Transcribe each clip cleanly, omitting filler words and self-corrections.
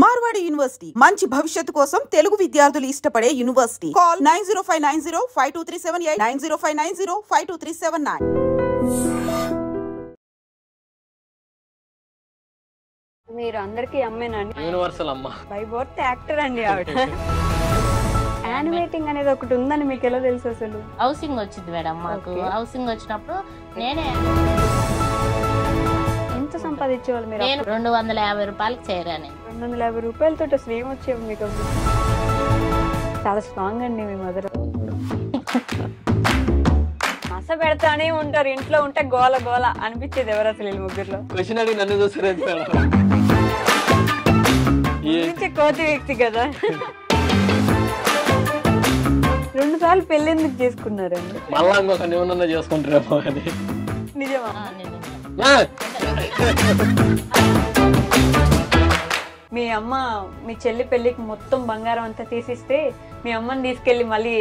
Marwadi university మంచి భవిష్యత్తు కోసం తెలుగు విద్యార్థులు ఇష్టపడే యూనివర్సిటీ. కాల్ 9059052378 9059052379. మీరు అందరికి అమ్మేనండి. యూనివర్సల్ అమ్మ. బై బర్త్ యాక్టర్ అండి ఆవిడ. యానిమేటింగ్ అనేది ఒకటి ఉందని మీకు ఎలా తెలుసు అసలు? హౌసింగ్ వచ్చింది మేడం మాకు. హౌసింగ్ వచ్చినప్పుడు నేనే ఎంత సంపాదించేవాళ్ళు మీరు? నేను 250 రూపాయలకి చేరాను. 250 రూపాయలతో అసలు ఏమొచ్చేవి మీకు? చాలా స్ట్రాంగ్ అండి మీ మదర్. మస పెడతానే ఉంటారు, ఇంట్లో ఉంటే గోల గోల అనిపించేది. ఎవరు అసలు వీళ్ళు ముగ్గురులో? క్వశ్చన్ అడిగి నన్ను చూసారు. కోతి వ్యక్తి కదా. 2 సార్లు పెళ్లి ఎందుకు చేసుకున్నారండి? మళ్ళా ఇంకొక ఏమన్నా చేసుకుంటారేమో అని. నిజమా? మీ అమ్మ మీ చెల్లి పెళ్లికి మొత్తం బంగారం అంతా తీసిస్తే మీ అమ్మని తీసుకెళ్లి మళ్ళీ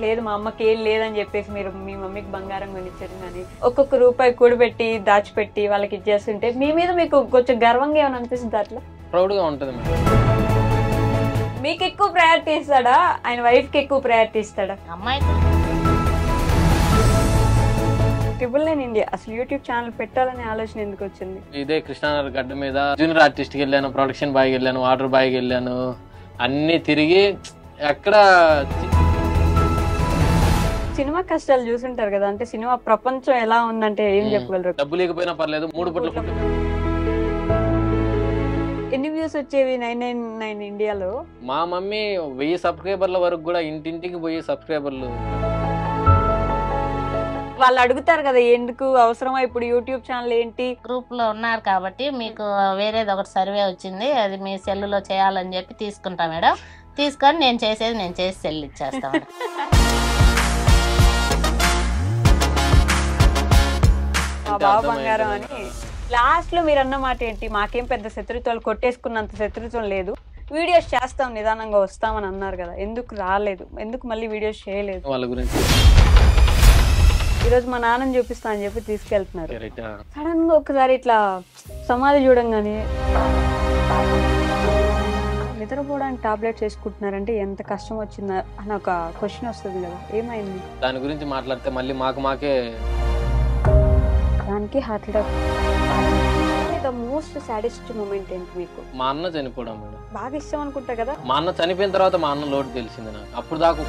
లేదు మా అమ్మకి ఏం లేదని చెప్పేసి మీరు మీ మమ్మీకి బంగారం కొనిచ్చారు. కానీ ఒక్కొక్క రూపాయి కూడబెట్టి దాచిపెట్టి వాళ్ళకి ఇచ్చేస్తుంటే మీ మీద మీకు కొంచెం గర్వంగా ఏమైనా అనిపిస్తుంది? అట్లా ప్రౌడ్ గా ఉంటది. మీకు ఎక్కువ ప్రయారిటీ ఇస్తాడా, ఆయన వైఫ్ కి ఎక్కువ ప్రయారిటీ ఇస్తాడా? అమ్మాయి ట్రిపుల్9 ఇండియా అసలు యూట్యూబ్ ఛానల్ పెట్టాలనే ఆలోచన ఎందుకు వచ్చింది? ఇదే కృష్ణానగర్ గడ్డ మీద జూనియర్ ఆర్టిస్ట్ కి వెళ్ళాను, ప్రొడక్షన్ బాయ్ వెళ్ళాను, వాటర్ బాయ్ వెళ్ళాను, అన్ని తిరిగి ఎక్కడ సినిమా కష్టాలు చూసుంటారు కదా. అంటే సినిమా ప్రపంచం ఎలా ఉందంటే ఏం చెప్పగలరు? డబ్బు లేకపోయినా పర్లేదు 3 పూట్ల ఫుడ్. ఎన్ని వ్యూస్ వచ్చేవి 999 ఇండియాలో? మా మమ్మీ 1000 సబ్స్క్రైబర్ల వరకు కూడా ఇంటింటికి పోయి సబ్స్క్రైబర్లు. వాళ్ళు అడుగుతారు కదా ఎందుకు అవసరమా ఇప్పుడు యూట్యూబ్ ఛానల్ ఏంటి? గ్రూప్ లో ఉన్నారు కాబట్టి మీకు వేరేది ఒకటి సర్వే వచ్చింది, అది మీ సెల్లులో చేయాలని చెప్పి తీసుకుంటా మేడం. తీసుకొని నేను చేసేది నేను చేసి సెల్ ఇచ్చేస్తా మేడం. మా బావ బంగారం అని. లాస్ట్ లో మీరు అన్న మాట ఏంటి? మాకేం పెద్ద శత్రుత్వాలు, కొట్టేసుకున్నంత శత్రుత్వం లేదు, వీడియోస్ చేస్తాం నిదానంగా వస్తామని అన్నారు కదా. ఎందుకు రాలేదు? ఎందుకు మళ్ళీ వీడియోస్ చేయలేదు? వాళ్ళ గురించి ఈరోజు మా నాన్నని చూపిస్తా అని చెప్పి తీసుకెళ్తున్నారు. సడన్ గా ఒకసారి ఇట్లా సమాధి చూడంగానే నిద్రపోవడానికి టాబ్లెట్స్ వేసుకుంటున్నారంటే ఎంత కష్టం వచ్చిందా అని ఒక క్వశ్చన్ వస్తుంది కదా. ఏమైంది? దాని గురించి మాట్లాడితే మళ్ళీ మాకే దానికి heart attack. The most saddest moment ఏంటి మీకు? మా అన్న చనిపోవడం మేడం. బాగా ఇష్టం అనుకుంటా కదా. మా అన్న చనిపోయిన తర్వాత మా అన్న లోటు తెలిసింది నాకు. అప్పుడు దాకా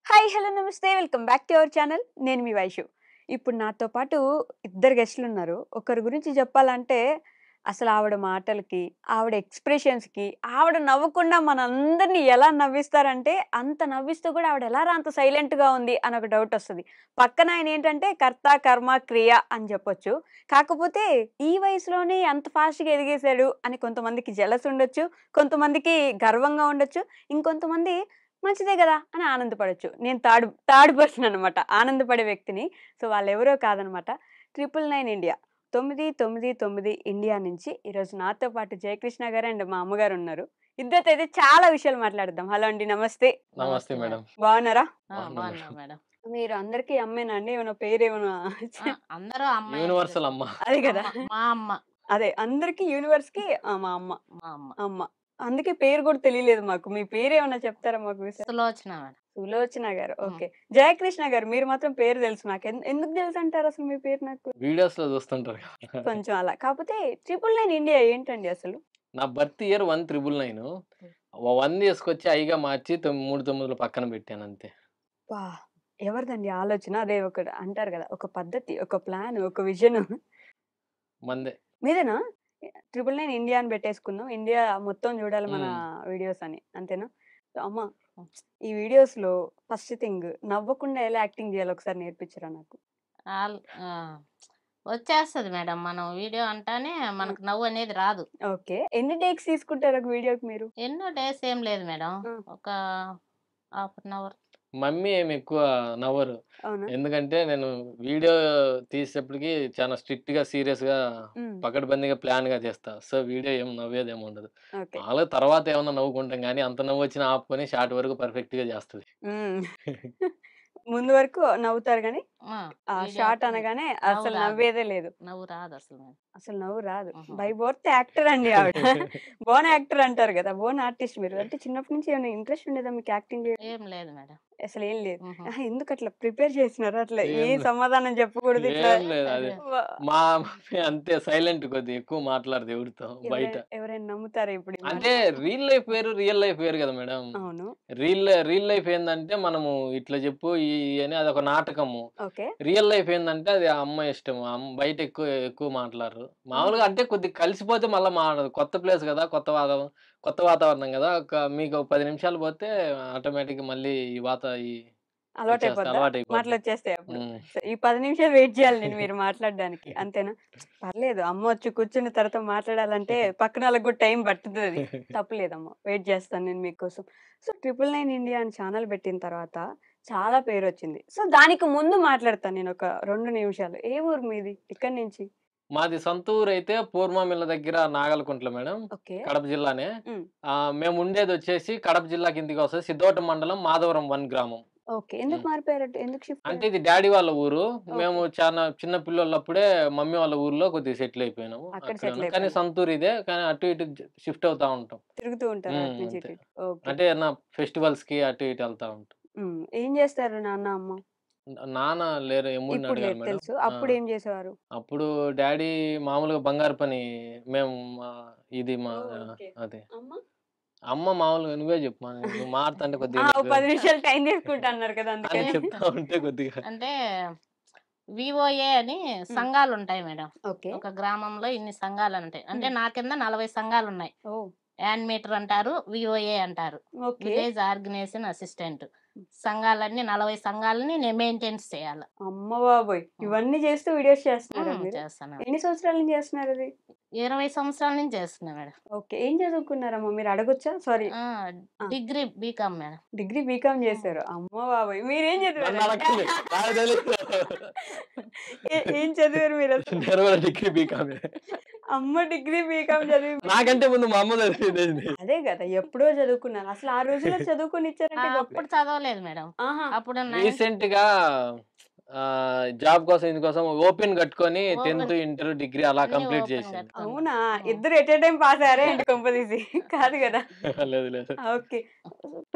హాయ్ హలో నమస్తే, welcome back to our channel. నేను మీ వైషు. ఇప్పుడు నాతో పాటు 2 గెస్టులు ఉన్నారు. ఒకరి గురించి చెప్పాలంటే అసలు ఆవిడ మాటలకి, ఆవిడ ఎక్స్ప్రెషన్స్కి, ఆవిడ నవ్వకుండా మనందరినీ ఎలా నవ్విస్తారంటే అంత నవ్విస్తూ కూడా ఆవిడ ఎలా అంత సైలెంట్గా ఉంది అని ఒక డౌట్ వస్తుంది. పక్కన ఆయన ఏంటంటే కర్త కర్మ క్రియ అని చెప్పొచ్చు. కాకపోతే ఈ వయసులోనే అంత ఫాస్ట్గా ఎదిగేశాడు అని కొంతమందికి జలస్ ఉండొచ్చు, కొంతమందికి గర్వంగా ఉండొచ్చు, ఇంకొంతమంది మంచిదే కదా అని ఆనందపడచ్చు. నేను థర్డ్ పర్సన్ అనమాట, ఆనందపడే వ్యక్తిని. సో వాళ్ళు ఎవరో కాదనమాట, 999 ఇండియా 999 ఇండియా నుంచి ఈరోజు నాతో పాటు జయకృష్ణ గారు అండ్ మా అమ్మగారు ఉన్నారు. ఇద్దరితో అయితే చాలా విషయాలు మాట్లాడదాం. హలో అండి, నమస్తే. నమస్తే మేడం. బాగున్నారా? మేడం. మీరు అందరికి అమ్మేనా అండి? ఏమైనా పేరు ఏమైనా? అందరూ అమ్మ. యూనివర్సల్ అమ్మ. అదే కదా, మా అమ్మ. అదే అందరికి యూనివర్స్ కి మా అమ్మ. మా అమ్మ. అమ్మ అందుకే పేరు కూడా తెలియలేదు మాకు. మీ పేరు ఏమైనా చెప్తారా మాకు? సులోచన మేడం. సులోచన గారు. ఓకే. జయకృష్ణ గారు మీరు మాత్రం పేరు తెలుసు నాకు. ఎందుకు తెలుసు అంటారు అసలు మీ పేరు? నాకు వీడియోస్ లో చూస్తుంటారు కొంచెం అలా. కాకపోతే 999 ఇండియా ఏంటండి అసలు? నా బర్త్ ఇయర్ 1999. 1 తీసుకొచ్చి ఐగా మార్చి 3 9 పక్కన పెట్టాను అంతే. వా, ఎవరిదండి ఆలోచన? అదే ఒక అంటారు కదా, ఒక పద్ధతి, ఒక ప్లాన్, ఒక విజన్ మందే. మీదేనా? 999 ఇండియా అని పెట్టేసుకుందాం, ఇండియా మొత్తం చూడాలి మన వీడియోస్ అని, అంతేనా? అమ్మ ఈ వీడియోస్ లో ఫస్ట్ థింగ్ నవ్వకుండా ఎలా యాక్టింగ్ చేయాలి ఒకసారి నేర్పించరా నాకు? వచ్చేస్తుంది మేడం, మనం వీడియో అంటానే మనకు నవ్వు అనేది రాదు. ఓకే. ఎన్ని టేక్స్ తీసుకుంటారు ఒక వీడియోకి మీరు? ఎన్నో డేస్ ఏం లేదు మేడం, ఒక ½ అన్ అవర్. మమ్మీ ఏమి ఎక్కువ నవ్వరు. అవునా? ఎందుకంటే నేను వీడియో తీసేటప్పటికి చాలా స్ట్రిక్ట్‌గా, సీరియస్‌గా, హ్మ్. పకడ్బందీగా, ప్లాన్‌గా చేస్తా. సో, వీడియో ఏం నవ్వేదేమి ఉండదు. ఓకే. మామూలుగా తర్వాత ఏమన్నా నవ్వుకుంటాం గానీ, అంత నవ్వొచ్చినా ఆపుకొని షార్ట్ వరకు పర్ఫెక్ట్‌గా చేస్తది. హ్మ్. ముందు వరకు నవ్వుతారు గానీ, ఆ! ఆ వీడియో షార్ట్ అప్పుడు అనగానే నవ్వు అసలు రాదు. నవ్వేదే లేదు. నవ్వు రాదు అసలు మేడం. అసలు నవ్వు రాదు. ఆహా! బై బర్త్ యాక్టర్ అండి ఆవిడ. బోర్న్ యాక్టర్ అంటారు గదా! బోర్న్ ఆర్టిస్ట్ మీరు. అంటే చిన్నప్పటి నుంచి ఏమైనా ఇంట్రెస్ట్ ఉండేదా మీకు యాక్టింగ్ చేయడం? ఏం లేదు మేడం. అసలేం లేదు. హుహు. ఆహా! ఎందుకట్లా ప్రిపేర్ చేసినారా? అట్లా ఏం ఏం సమాధానం చెప్పకూడదు ఇట్లా ఏం లేదు. అది వ మా మమ్మీ అంతే సైలెంట్ కొద్దిగా ఎక్కువ మాట్లాడదు ఎవరితో బయట. ఎవరైనా నమ్ముతారా ఇప్పుడు ఈ మాట? అంటే రియల్ లైఫ్ వేరు, రియల్ లైఫ్ వేరు కదా మేడం. అవును. రియల్ లైఫ్ ఏందంటే మనము ఇట్లా చెప్పు అని అదొక నాటకము. ఓకే. రియల్ లైఫ్ ఏందంటే అది ఆ అమ్మాయి ఇష్టము. బయట ఎక్కువ ఎక్కువ మాట్లాడరు. హుహు. మామూలుగా అంటే కొద్దిగా కలిసిపోతే మళ్ళా మాట్లాడదు. కొత్త ప్లేస్ కదా! కొత్త వాతావరణం కదా! మీకు 10 నిమిషాలు పోతే ఆటోమేటిక్‌గా మళ్ళీ ఈ వచ్చేస్తా అలవాటయిపోద్దా? అలవాటయిపోద్ది. మాటలొచ్చేస్తాయి అప్పుడు. హ్మ్. సో, ఈ 10 నిమిషాలు వెయిట్ చేయాలి నేను మీరు మాట్లాడడానికి. అంతేనా? పర్లేదు. అమ్మ వచ్చి కూర్చున్న తర్వాత మాట్లాడాలంటే పక్కనోళ్ళకి కూడా టైం పట్టుతది. తప్పులేదమ్మ. వెయిట్ చేస్తాను నేను మీకోసం. సో, 999 ఇండియా అని ఛానల్ పెట్టిన తర్వాత చాలా పేరొచ్చింది. సో, దానికి ముందు మాట్లాడతాను నేనొక 2 నిమిషాలు. ఏ ఊరు మీది? ఎక్కడి నుంచి? మాది సొంత ఊరైతే పూర్వమిల్ల దగ్గర నాగలకుంట్ల మేడం. ఓకే. కడప జిల్లానే. హ్మ్. మేముండేదొచ్చేసి కడప జిల్లా కిందికొస్తది. సిద్ధవటం మండలం మాధవరం 1 గ్రామం. ఓకే. ఎందుకు హ్మ్. మారిపోయారట? ఎందుకు షిఫ్ట్ అంటే అయ్యారు? ఇది డ్యాడీ వాళ్ళ ఊరు. మేము ఓకే. చానా చిన్న పిల్లోళ్ళప్పుడే మమ్మీ వాళ్ళ ఊర్లో కొద్దిగా సెటిల్ అయిపోయినాము. అక్కడ అక్కడే సెటిల్ ఉన్నాం. కానీ అయిపోయారు. సొంతూరు ఇదే. కానీ అటు ఇటు షిఫ్ట్ అవుతా ఉంటాం. తిరుగుతూ ఉంటారు అటు నుంచి అంతే. ఇటు ఇటు. ఓకే. అంటే ఏదన్నా ఫెస్టివల్స్‌కి అటు ఇటు ఎళ్తా ఉంటాం. హ్మ్. ఏం చేస్తారు నాన్న, అమ్మ? నాన్న లేరు. ఎమ్మూడిని ఇప్పుడు అడగాలి లేదు మేడం. తెలుసు. ఆ! అప్పుడేం జేసేవారు? అప్పుడు డ్యాడీ మామూలుగా బంగారు పని మేము ఇది మా ఓహ్! ఓకే. అదే. అమ్మ? అమ్మ మామూలుగా నువ్వే చెప్పు. నువ్వు మాట్లాడుతుంటే కొద్దిగా ఓ నీకు 10 నిమిషాలు టైం తీసుకుంటా అన్నారు కదా! అని అందుకని. చెప్తా ఉంటే కొద్దిగా అంటే విఓఏ అని హ్మ్. సంఘాలుంటాయి మేడం. ఓకే. ఒక గ్రామంలో ఇన్ని సంఘాలుంటాయి. అంటే హ్మ్. నా కింద 40 సంఘాలున్నాయి. ఓహ్! యానిమేటర్ అంటారు. విఓఏ అంటారు. ఓకే. Village organization assistant. సంఘాలన్నీ 40 సంఘాలని నేను మెయింటెన్స్ చేయాల. అమ్మ బాబోయ్! హ్మ్. ఇవన్నీ చేస్తూ వీడియోస్ చేస్తున్నారా మీరు? చేస్తాను. ఎన్ని సంవత్సరాల నుంచి చేస్తున్నారది? 20 సంవత్సరాల నుంచి చేస్తున్నా మేడం. ఓకే. ఏం చదువుకున్నారమ్మా? మీరు అడగొచ్చా? సారీ. ఆ! ఆ! Degree BCom madam. Degree BCom hmm. చేశారు. అమ్మ బాబోయ్! మీరేం నన్ను చదివారండి? అడగండి. నాకు తెలీదు. ఏం చదివారు మీరసలు? నేను కూడా డిగ్రీ బీకామే. అమ్మ డిగ్రీ బీకామ్ చదివి నాకంటే ముందు మా అమ్మ చదివింది. అదే గదా! ఎప్పుడో చదువుకున్నారు. అసలు ఆ రోజుల్లో చదువుకొనిచ్చారంటే గొప్పే. అప్పుడు చదవలేదు మేడం. ఆహా! అప్పుడు రీసెంట్‌గా జాబ్ కోసం ఇందుకోసం ఓపెన్ కట్టుకొని ఓపెన్ 10థ్, ఇంటర్, డిగ్రీ అలా అన్నీ కంప్లీట్ ఓపెన్ చేసింది. కట్టుకున్నా. అవునా? హ్మ్. ఇద్దరు ఎట్ ఎ టైమ్ పాస్ అయ్యారా ఏంటి కొంపదీసి? కాదు గదా! లేదు లేదు. ఓకే.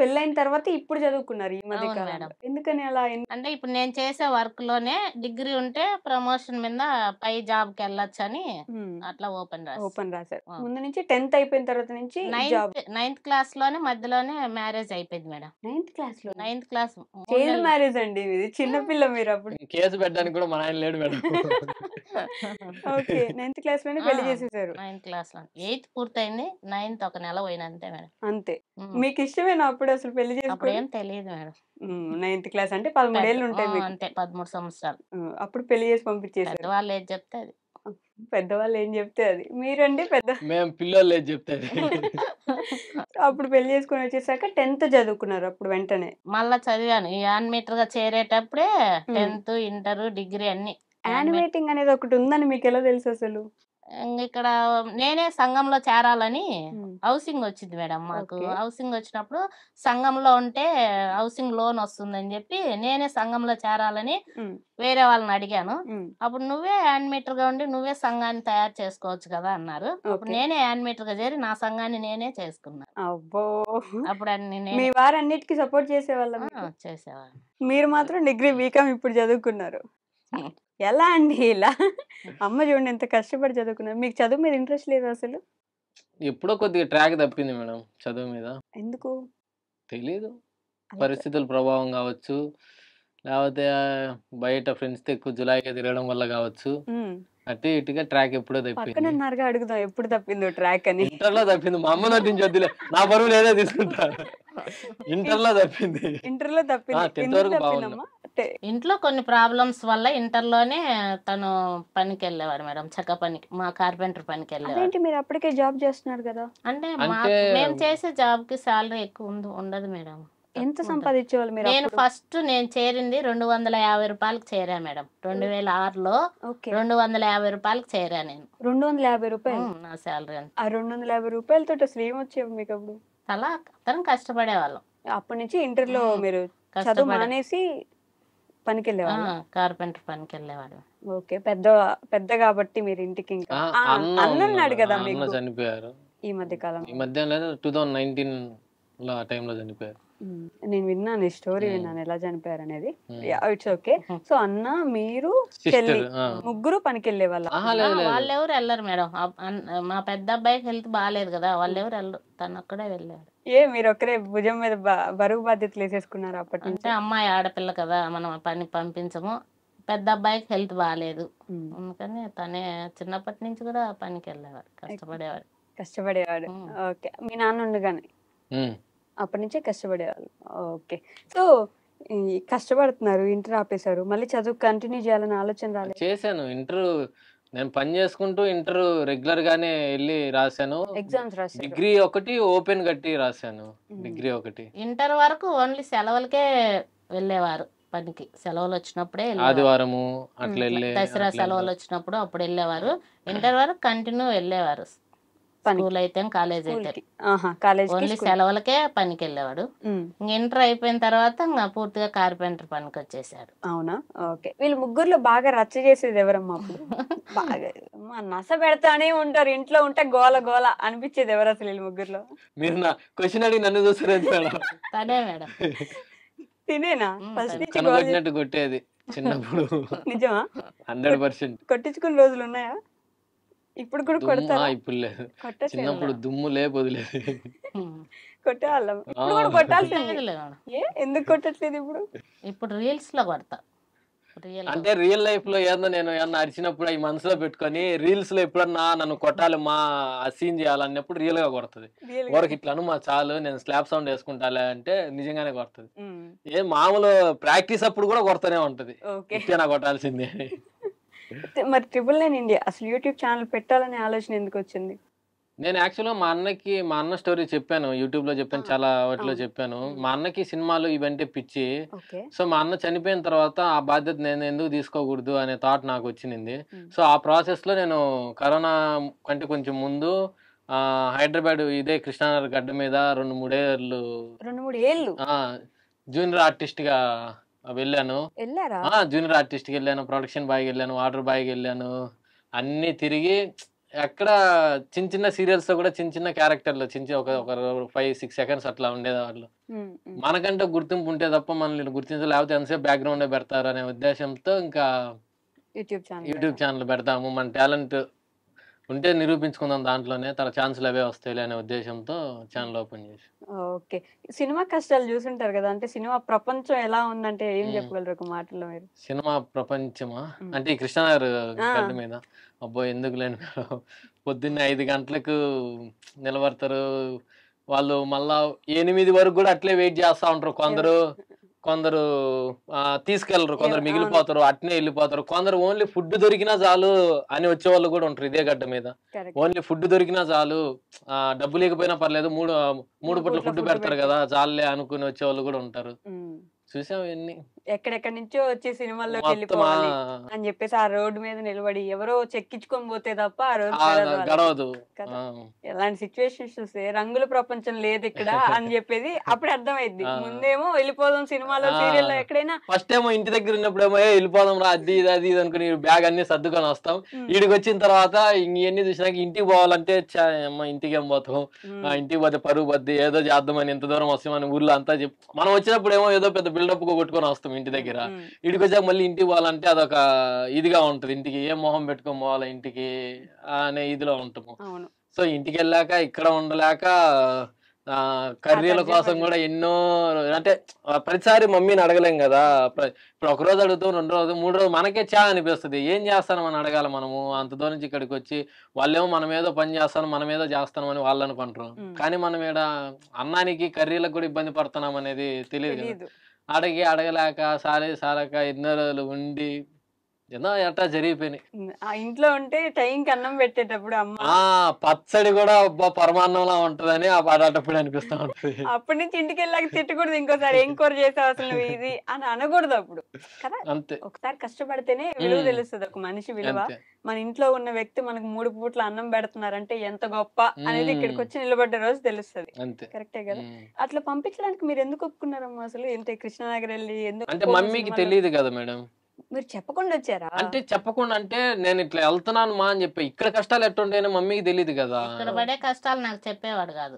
పెళ్లయిన తర్వాత ఇప్పుడు చదువుకున్నారు ఈ మధ్య అవును మేడం. కాలంలో. ఎందుకని అలా? అంటే ఇప్పుడు నేను చేసే వర్క్‌లోనే డిగ్రీ ఉంటే ప్రమోషన్ మీద పై జాబ్‌కెళ్ళొచ్చని హ్మ్. అట్లా ఓపెన్ రాసా. ఓపెన్ రాసారు. ఆ! ముందు నుంచి 10థ్ అయిపోయిన తర్వాత నుంచి జాబ్. నైన్త్ క్లాస్‌లోనే మధ్యలోనే మ్యారేజ్ అయిపోయింది మేడం. 9థ్ క్లాస్‌లోనా? నైన్త్ క్లాస్ 3 చైల్డ్ నెలలు. మ్యారేజ్ అండి మీది. చిన్న పిల్ల మీరప్పుడు. కేస్ పెట్టడానికి కూడా మా నాయన లేడు మేడం. ఓకే. 9థ్ క్లాస్‌లోనే ఆ! పెళ్లి చేసేసారు. నైన్త్ క్లాస్‌లో. 8థ్ పూర్తయింది. నైన్త్ ఒక నెల పోయిన అంతే మేడం. అంతే. హ్మ్. మీకిష్టమేనా అప్పుడసలు పెళ్లి చేసుకోవడం? అప్పుడేం తెలీదు మేడం. హ్మ్. 9థ్ క్లాస్ అంటే 13 పెద్ద ఏళ్లుంటాయి మీకు. అంతే 13 సంవత్సరాలు. అప్పుడు పెళ్లి చేసి పంపించేసారు. పెద్దవాళ్ళు ఏది చెప్తే అది. పెద్దవాళ్ళు ఏం చెప్తే అది. మీరండి పెద్ద మేము పిల్లోళ్ళు ఏది చెప్తే అది. అప్పుడు పెళ్లి చేసుకొని వచ్చేసాక 10థ్ చదువుకున్నారు అప్పుడు వెంటనే. మళ్ళా చదివాను. ఈ యానిమేటర్‌గా చేరేటప్పుడే హ్మ్. 10థ్, ఇంటర్, డిగ్రీ అన్నీ. యానిమేటింగ్ అనేది ఒకటుందని మీకెలా తెలుససలు? ఇక్కడ నేనే సంఘంలో చేరాలని హ్మ్. హౌసింగ్ వచ్చింది మేడం మాకు. ఓకే. హౌసింగ్ వచ్చినప్పుడు సంఘంలో ఉంటే హౌసింగ్ లోన్ వస్తుందని చెప్పి నేనే సంఘంలో చేరాలని హ్మ్. వేరే వాళ్ళని అడిగాను. హ్మ్. అప్పుడు నువ్వే యానిమేటర్‌గా ఉండి నువ్వే సంఘాన్ని తయారు చేసుకోవచ్చు కదా! అన్నారు. అప్పుడు ఓకే. నేనే యానిమేటర్‌గా చేరి నా సంఘాన్ని నేనే చేసుకున్నాను. అబ్బో! అప్పుడు అన్ని మీ నేనే వారన్నిటికి సపోర్ట్ చేసేవాళ్ళా మీకు? చేసేవాడిని. మీరు మాత్రం డిగ్రీ బీకామ్ ఇప్పుడు చదువుకున్నారు. ఎలా అండి ఇలా? అమ్మ చూడండి ఎంత కష్టపడి చదువుకున్నారు. మీకు చదువు మీద ఇంట్రెస్ట్ లేదా అసలు? ఎప్పుడో కొద్దిగా ట్రాక్ తప్పింది మేడం చదువు మీద. ఎందుకు? తెలీదు. అలా పరిస్థితుల ప్రభావం గావచ్చు, లేపోతే బయట ఫ్రెండ్స్‌తో ఎక్కువ జులాయిగా తిరగడం వల్ల గావచ్చు. హ్మ్. అటు ఇటుగా ట్రాక్ ఎప్పుడో తప్పింది. పక్కనున్నారుగా అడుగుదాం ఎప్పుడు తప్పిందో ట్రాక్ అని. ఇంటర్‌లో తప్పింది. మా అమ్మ నటించి వద్దులే. నా బరువు నేనే తీసుకుంటా. ఇంటర్‌లో తప్పింది. ఇంటర్‌లో తప్పింది. 10థ్ ఎందుకు వరకు బాగున్నా. తప్పిందమ్మా? అంటే ఇంట్లో కొన్ని ప్రాబ్లమ్స్ వల్ల ఇంటర్‌లోనే తను పనికెళ్ళేవాడు మేడం. చెక్క పనికి. మా కార్పెంటర్ పనికెళ్ళేవాడు. అదేంటి మీరు అప్పటికే జాబ్ చేస్తున్నారు కదా! అంటే అంటే మేము చేసే జాబ్‌కి సాలరీ ఎక్కువ ఉండదు మేడం. ఎంత తక్కువ ఉంటుంది. సంపాదించేవాళ్ళు మీరు నేను అప్పుడు? ఫస్ట్ నేను చేరింది 250 రూపాయలకు చేరా మేడం. 2006లో ఓకే. 250 రూపాయలకు చేరా నేను. 250 రూపాయలు. నా శాలరీ అంత. ఆ 250 రూపాయలతో అసలు ఏమొచ్చేవి మీకు అప్పుడు? అలా అతను కష్టపడేవాళ్ళం. అప్పటి నుంచి ఇంటర్లో మీరు చదువు కష్టపడే మానేసి పనికి వెళ్ళేవాళ్ళు? కార్పెంటర్ పనికి వెళ్ళేవాడు. ఓకే. పెద్ద పెద్ద కాబట్టి మీరు ఇంటికి ఇంకా అన్న అన్న ఉన్నాడు కదా అన్న మీకు చనిపోయారు ఈ మధ్య కాలం. ఈ మధ్య లేదు 2019 లో ఆ టైంలో చనిపోయారు. నేను విన్నాను ఈ స్టోరీ, విన్నాను ఎలా చనిపోయారు అనేది. It's okay. సో అన్న, మీరు, చెల్లి సిస్టర్ ముగ్గురు పనికి వెళ్ళే వాళ్ళ? వాళ్ళెవరు వెళ్ళరు మేడం. మా పెద్ద అబ్బాయికి హెల్త్ బాగాలేదు కదా, వాళ్ళెవరు వెళ్ళరు. తను ఒక్కడే వెళ్ళాడు. మీరు ఒక్కరే భుజం మీద బరువు బాధ్యతలు వేసేసుకున్నారు అప్పటి నుంచి? అంటే అమ్మాయి ఆడపిల్ల కదా, మనం పని పంపించము. పెద్ద అబ్బాయికి హెల్త్ బాగాలేదు, అందుకని తనే చిన్నప్పటి నుంచి కూడా పనికి వెళ్ళేవాడు, కష్టపడేవాడు. ఓకే. మీ నాన్న ఉండగానే అప్పటి నుంచే కష్టపడేవాళ్ళు. ఓకే. సో కష్టపడుతున్నారు, ఇంటర్ ఆపేశారు, మళ్ళీ చదువు కంటిన్యూ చేయాలని ఆలోచన రాలేదు? చేశాను ఇంటర్. నేను పని చేసుకుంటూ ఇంటర్ రెగ్యులర్ గానే వెళ్ళి రాశాను. ఎగ్జామ్స్ రాశారు? డిగ్రీ ఒకటి ఓపెన్ కట్టి రాశాను. డిగ్రీ ఒకటి. ఇంటర్ వరకు ఓన్లీ సెలవులకే వెళ్ళేవారు పనికి. సెలవులు వచ్చినప్పుడే ఆదివారము అట్లా వెళ్ళే, దసరా సెలవులు వచ్చినప్పుడు అప్పుడు వెళ్ళేవారు. ఇంటర్ వరకు కంటిన్యూ వెళ్ళేవారు. స్కూల్ అయితే కాలేజ్ అయితే ఓన్లీ సెలవులకే పనికి వెళ్ళేవాడు. ఇంటర్ అయిపోయిన తర్వాత ఇంకా పూర్తిగా కార్పెంటర్ పనికి వచ్చేసాడు. అవునా? ఓకే. వీళ్ళు ముగ్గురులో బాగా రచ్చ చేసేది ఎవరమ్మా అప్పుడు? బాగా నస పెడతానే ఉంటారు, ఇంట్లో ఉంటే గోల గోల అనిపించేది ఎవరు అసలు వీళ్ళు ముగ్గురులో? మీరు నా క్వశ్చన్ అడిగి నన్ను చూసారు మేడం. తనే మేడం. తినేనా ఫస్ట్ నుంచి కనబడినట్టు కొట్టేది చిన్నప్పుడు. నిజమా? 100%. కొట్టించుకున్న రోజులు ఉన్నాయా? ఇప్పుడు కూడా కొడతారా? ఇప్పుడు లేదు, చిన్నప్పుడు దుమ్ము వదిలేదు. కొట్టేవాళ్ళం. ఇప్పుడు కూడా కొట్టాల్సింది. ఎందుకు కొట్టట్లేదు ఇప్పుడు? ఇప్పుడు రీల్స్ లో కొడతా. అంటే రియల్ లైఫ్ లో ఏదో నేను ఏమన్నా అరిచినప్పుడు అవి మనసులో పెట్టుకొని రీల్స్ లో ఎప్పుడన్నా నన్ను కొట్టాలి, మా సీన్ చేయాలన్నప్పుడు రియల్ గా కొడుతుంది. ఊరికి ఇట్లా మా చాలు నేను స్లాప్ సౌండ్ వేసుకుంటాలే అంటే నిజంగానే కొడుతుంది. ఏ మామూలు ప్రాక్టీస్ అప్పుడు కూడా కొడతానే ఉంటది. నా కొట్టాల్సిందే. మరి 999 ఇండియా అసలు యూట్యూబ్ ఛానల్ పెట్టాలనే ఆలోచన ఎందుకు వచ్చింది? నేను యాక్చువల్గా మా అన్న స్టోరీ చెప్పాను, యూట్యూబ్ లో చెప్పాను, చాలా వాటిలో చెప్పాను. మా అన్నకి సినిమాలు ఇవంటే పిచ్చి. సో మా అన్న చనిపోయిన తర్వాత ఆ బాధ్యత నేను ఎందుకు తీసుకోకూడదు అనే థాట్ నాకు వచ్చింది. సో ఆ ప్రాసెస్ లో నేను కరోనా కంటే కొంచెం ముందు హైదరాబాద్ ఇదే కృష్ణానగర్ గడ్డ మీద 2-3 ఏళ్ళు జూనియర్ ఆర్టిస్ట్ గా వెళ్ళాను. జూనియర్ ఆర్టిస్ట్ కి వెళ్ళాను, ప్రొడక్షన్ బాయ్ వెళ్ళాను, వాటర్ బాయ్ వెళ్ళాను. అన్ని తిరిగి ఎక్కడ చిన్న చిన్న సీరియల్స్ లో కూడా చిన్న చిన్న క్యారెక్టర్లు ఒక 5-6 సెకండ్స్ అట్లా ఉండేవాళ్ళు. మనకంటే గుర్తింపు ఉంటే తప్ప మనల్ని గుర్తించాలి, లేకపోతే ఎంతసేపు బ్యాక్గ్రౌండ్ పెడతారు అనే ఉద్దేశంతో ఇంకా యూట్యూబ్ ఛానల్ పెడతాము, మన టాలెంట్ ఉంటే నిరూపించుకుందాం, దాంట్లోనే తన ఛాన్సులు అవే వస్తాయి అనే ఉద్దేశంతో ఛానల్ ఓపెన్ చేసి. ఓకే. సినిమా కష్టాలు చూసుంటారు కదా, అంటే సినిమా ప్రపంచం ఎలా ఉందంటే ఏం చెప్పగలరు ఒక మాటలో మీరు? సినిమా ప్రపంచమా అంటే ఈ కృష్ణానగర్ గడ్డ మీద అబ్బో ఎందుకు లేని పొద్దున్నే 5 గంటలకు నిలబడతారు వాళ్ళు, మళ్ళా 8 వరకు కూడా అట్లే వెయిట్ చేస్తా ఉంటారు. కొందరు తీసుకెళ్లరు, కొందరు మిగిలిపోతారు, అట్నే వెళ్ళిపోతారు. కొందరు ఓన్లీ ఫుడ్ దొరికినా చాలు అని వచ్చే వాళ్ళు కూడా ఉంటారు. ఇదే గడ్డ మీద ఓన్లీ ఫుడ్ దొరికినా చాలు, డబ్బు లేకపోయినా పర్లేదు, 3 పూట్ల ఫుడ్ పెడతారు కదా చాలులే అనుకుని వచ్చే వాళ్ళు కూడా ఉంటారు. చూసాం ఎన్ని ఎక్కడెక్కడి నుంచో వచ్చి సినిమాల్లోకి వెళ్ళిపోవాలి అని చెప్పేసి ఆ రోడ్డు మీద నిలబడి ఎవరో చెక్కించుకొని పోతే తప్ప ఆ రోజు గడవదు. ఎలాంటి సిచ్యువేషన్స్ చూస్తే రంగుల ప్రపంచం లేదు ఇక్కడ అని చెప్పేది అప్పుడు అర్థమైంది. ముందేమో వెళ్ళిపోదాం సినిమాలో సీరియల్లో ఎక్కడైనా, ఫస్ట్ ఏమో ఇంటి దగ్గర ఉన్నప్పుడేమో వెళ్ళిపోదాం రా అది ఇది అనుకుని బ్యాగ్ అన్ని సర్దుకొని వస్తాం. ఈడికి వచ్చిన తర్వాత ఇవన్నీ చూసినాక ఇంటికి పోవాలంటే ఇంటికి ఏం పోతాం, ఇంటికి పోతే పరుగు బద్ది ఏదో చేద్దామని ఎంత దూరం వస్తామని ఊర్లో అంతా మనం వచ్చినప్పుడు ఏమో ఏదో పెద్ద బిల్డప్ కొట్టుకొని వస్తాం ఇంటి దగ్గర. ఇంటికి వచ్చాక మళ్ళీ ఇంటికి పోవాలంటే అదొక ఇదిగా ఉంటది, ఇంటికి ఏం మొహం పెట్టుకొని పోవాలా ఇంటికి అనే ఇదిలో ఉంటాము. సో ఇంటికి వెళ్ళాక ఇక్కడ ఉండలేక కర్రీల కోసం కూడా ఎన్నో, అంటే ప్రతిసారి మమ్మీని అడగలేం కదా. ఇప్పుడు 1 రోజు అడుగుతాం, 2 రోజు 3 రోజు మనకే చా అనిపిస్తుంది. ఏం చేస్తాను మనం అడగాలి, మనము అంత దూరం నుంచి ఇక్కడికి వచ్చి వాళ్ళేమో మనం ఏదో పని చేస్తాను మనం ఏదో చేస్తాం అని వాళ్ళు అనుకుంటారు. కానీ మనం ఇక్కడ అన్నానికి కర్రీలకు కూడా ఇబ్బంది పడుతున్నాం అనేది తెలియదు. అడగలేక సారక ఎన్నో రోజులు ఉండి ఏదో ఎట్టా జరిగిపోయినాయి. ఆ ఇంట్లో ఉంటే టైంకి అన్నం పెట్టేటప్పుడు అమ్మ పచ్చడి కూడా పరమాన్నంలా ఉంటదని ఆ పాడేటప్పుడు అనిపిస్తా ఉంటది. అప్పటి నుంచి ఇంటికి వెళ్ళాక తిట్టకూడదు ఇంకోసారి ఏం కూర చేసావు అసలు నువ్వు ఇది అని అనకూడదు అప్పుడు కదా. అంతే ఒకసారి కష్టపడితేనే విలువ తెలుస్తుంది ఒక మనిషి విలువ. అంతే. మన ఇంట్లో ఉన్న వ్యక్తి మనకు 3 పూట్ల అన్నం పెడుతున్నారంటే ఎంత గొప్ప అనేది ఇక్కడికి వచ్చి నిలబడ్డ రోజు తెలుస్తుంది. అంతే కరెక్టే కదా. అట్లా పంపించడానికి మీరు ఎందుకు ఒప్పుకున్నారమ్మా అసలు? ఇంత కృష్ణనగర్ వెళ్ళి ఎందుకు? అంటే మమ్మీకి తెలియదు కదా మేడం. మీరు చెప్పకుండా వచ్చారా? అంటే చెప్పకుండా అంటే నేను ఇట్లా వెళ్తున్నాను మా అని చెప్పి ఇక్కడ కష్టాలు ఎట్టుంటాయో మమ్మీకి తెలియదు కదా. ఇక్కడ పడే కష్టాలు నాకు చెప్పేవాడు కాదు.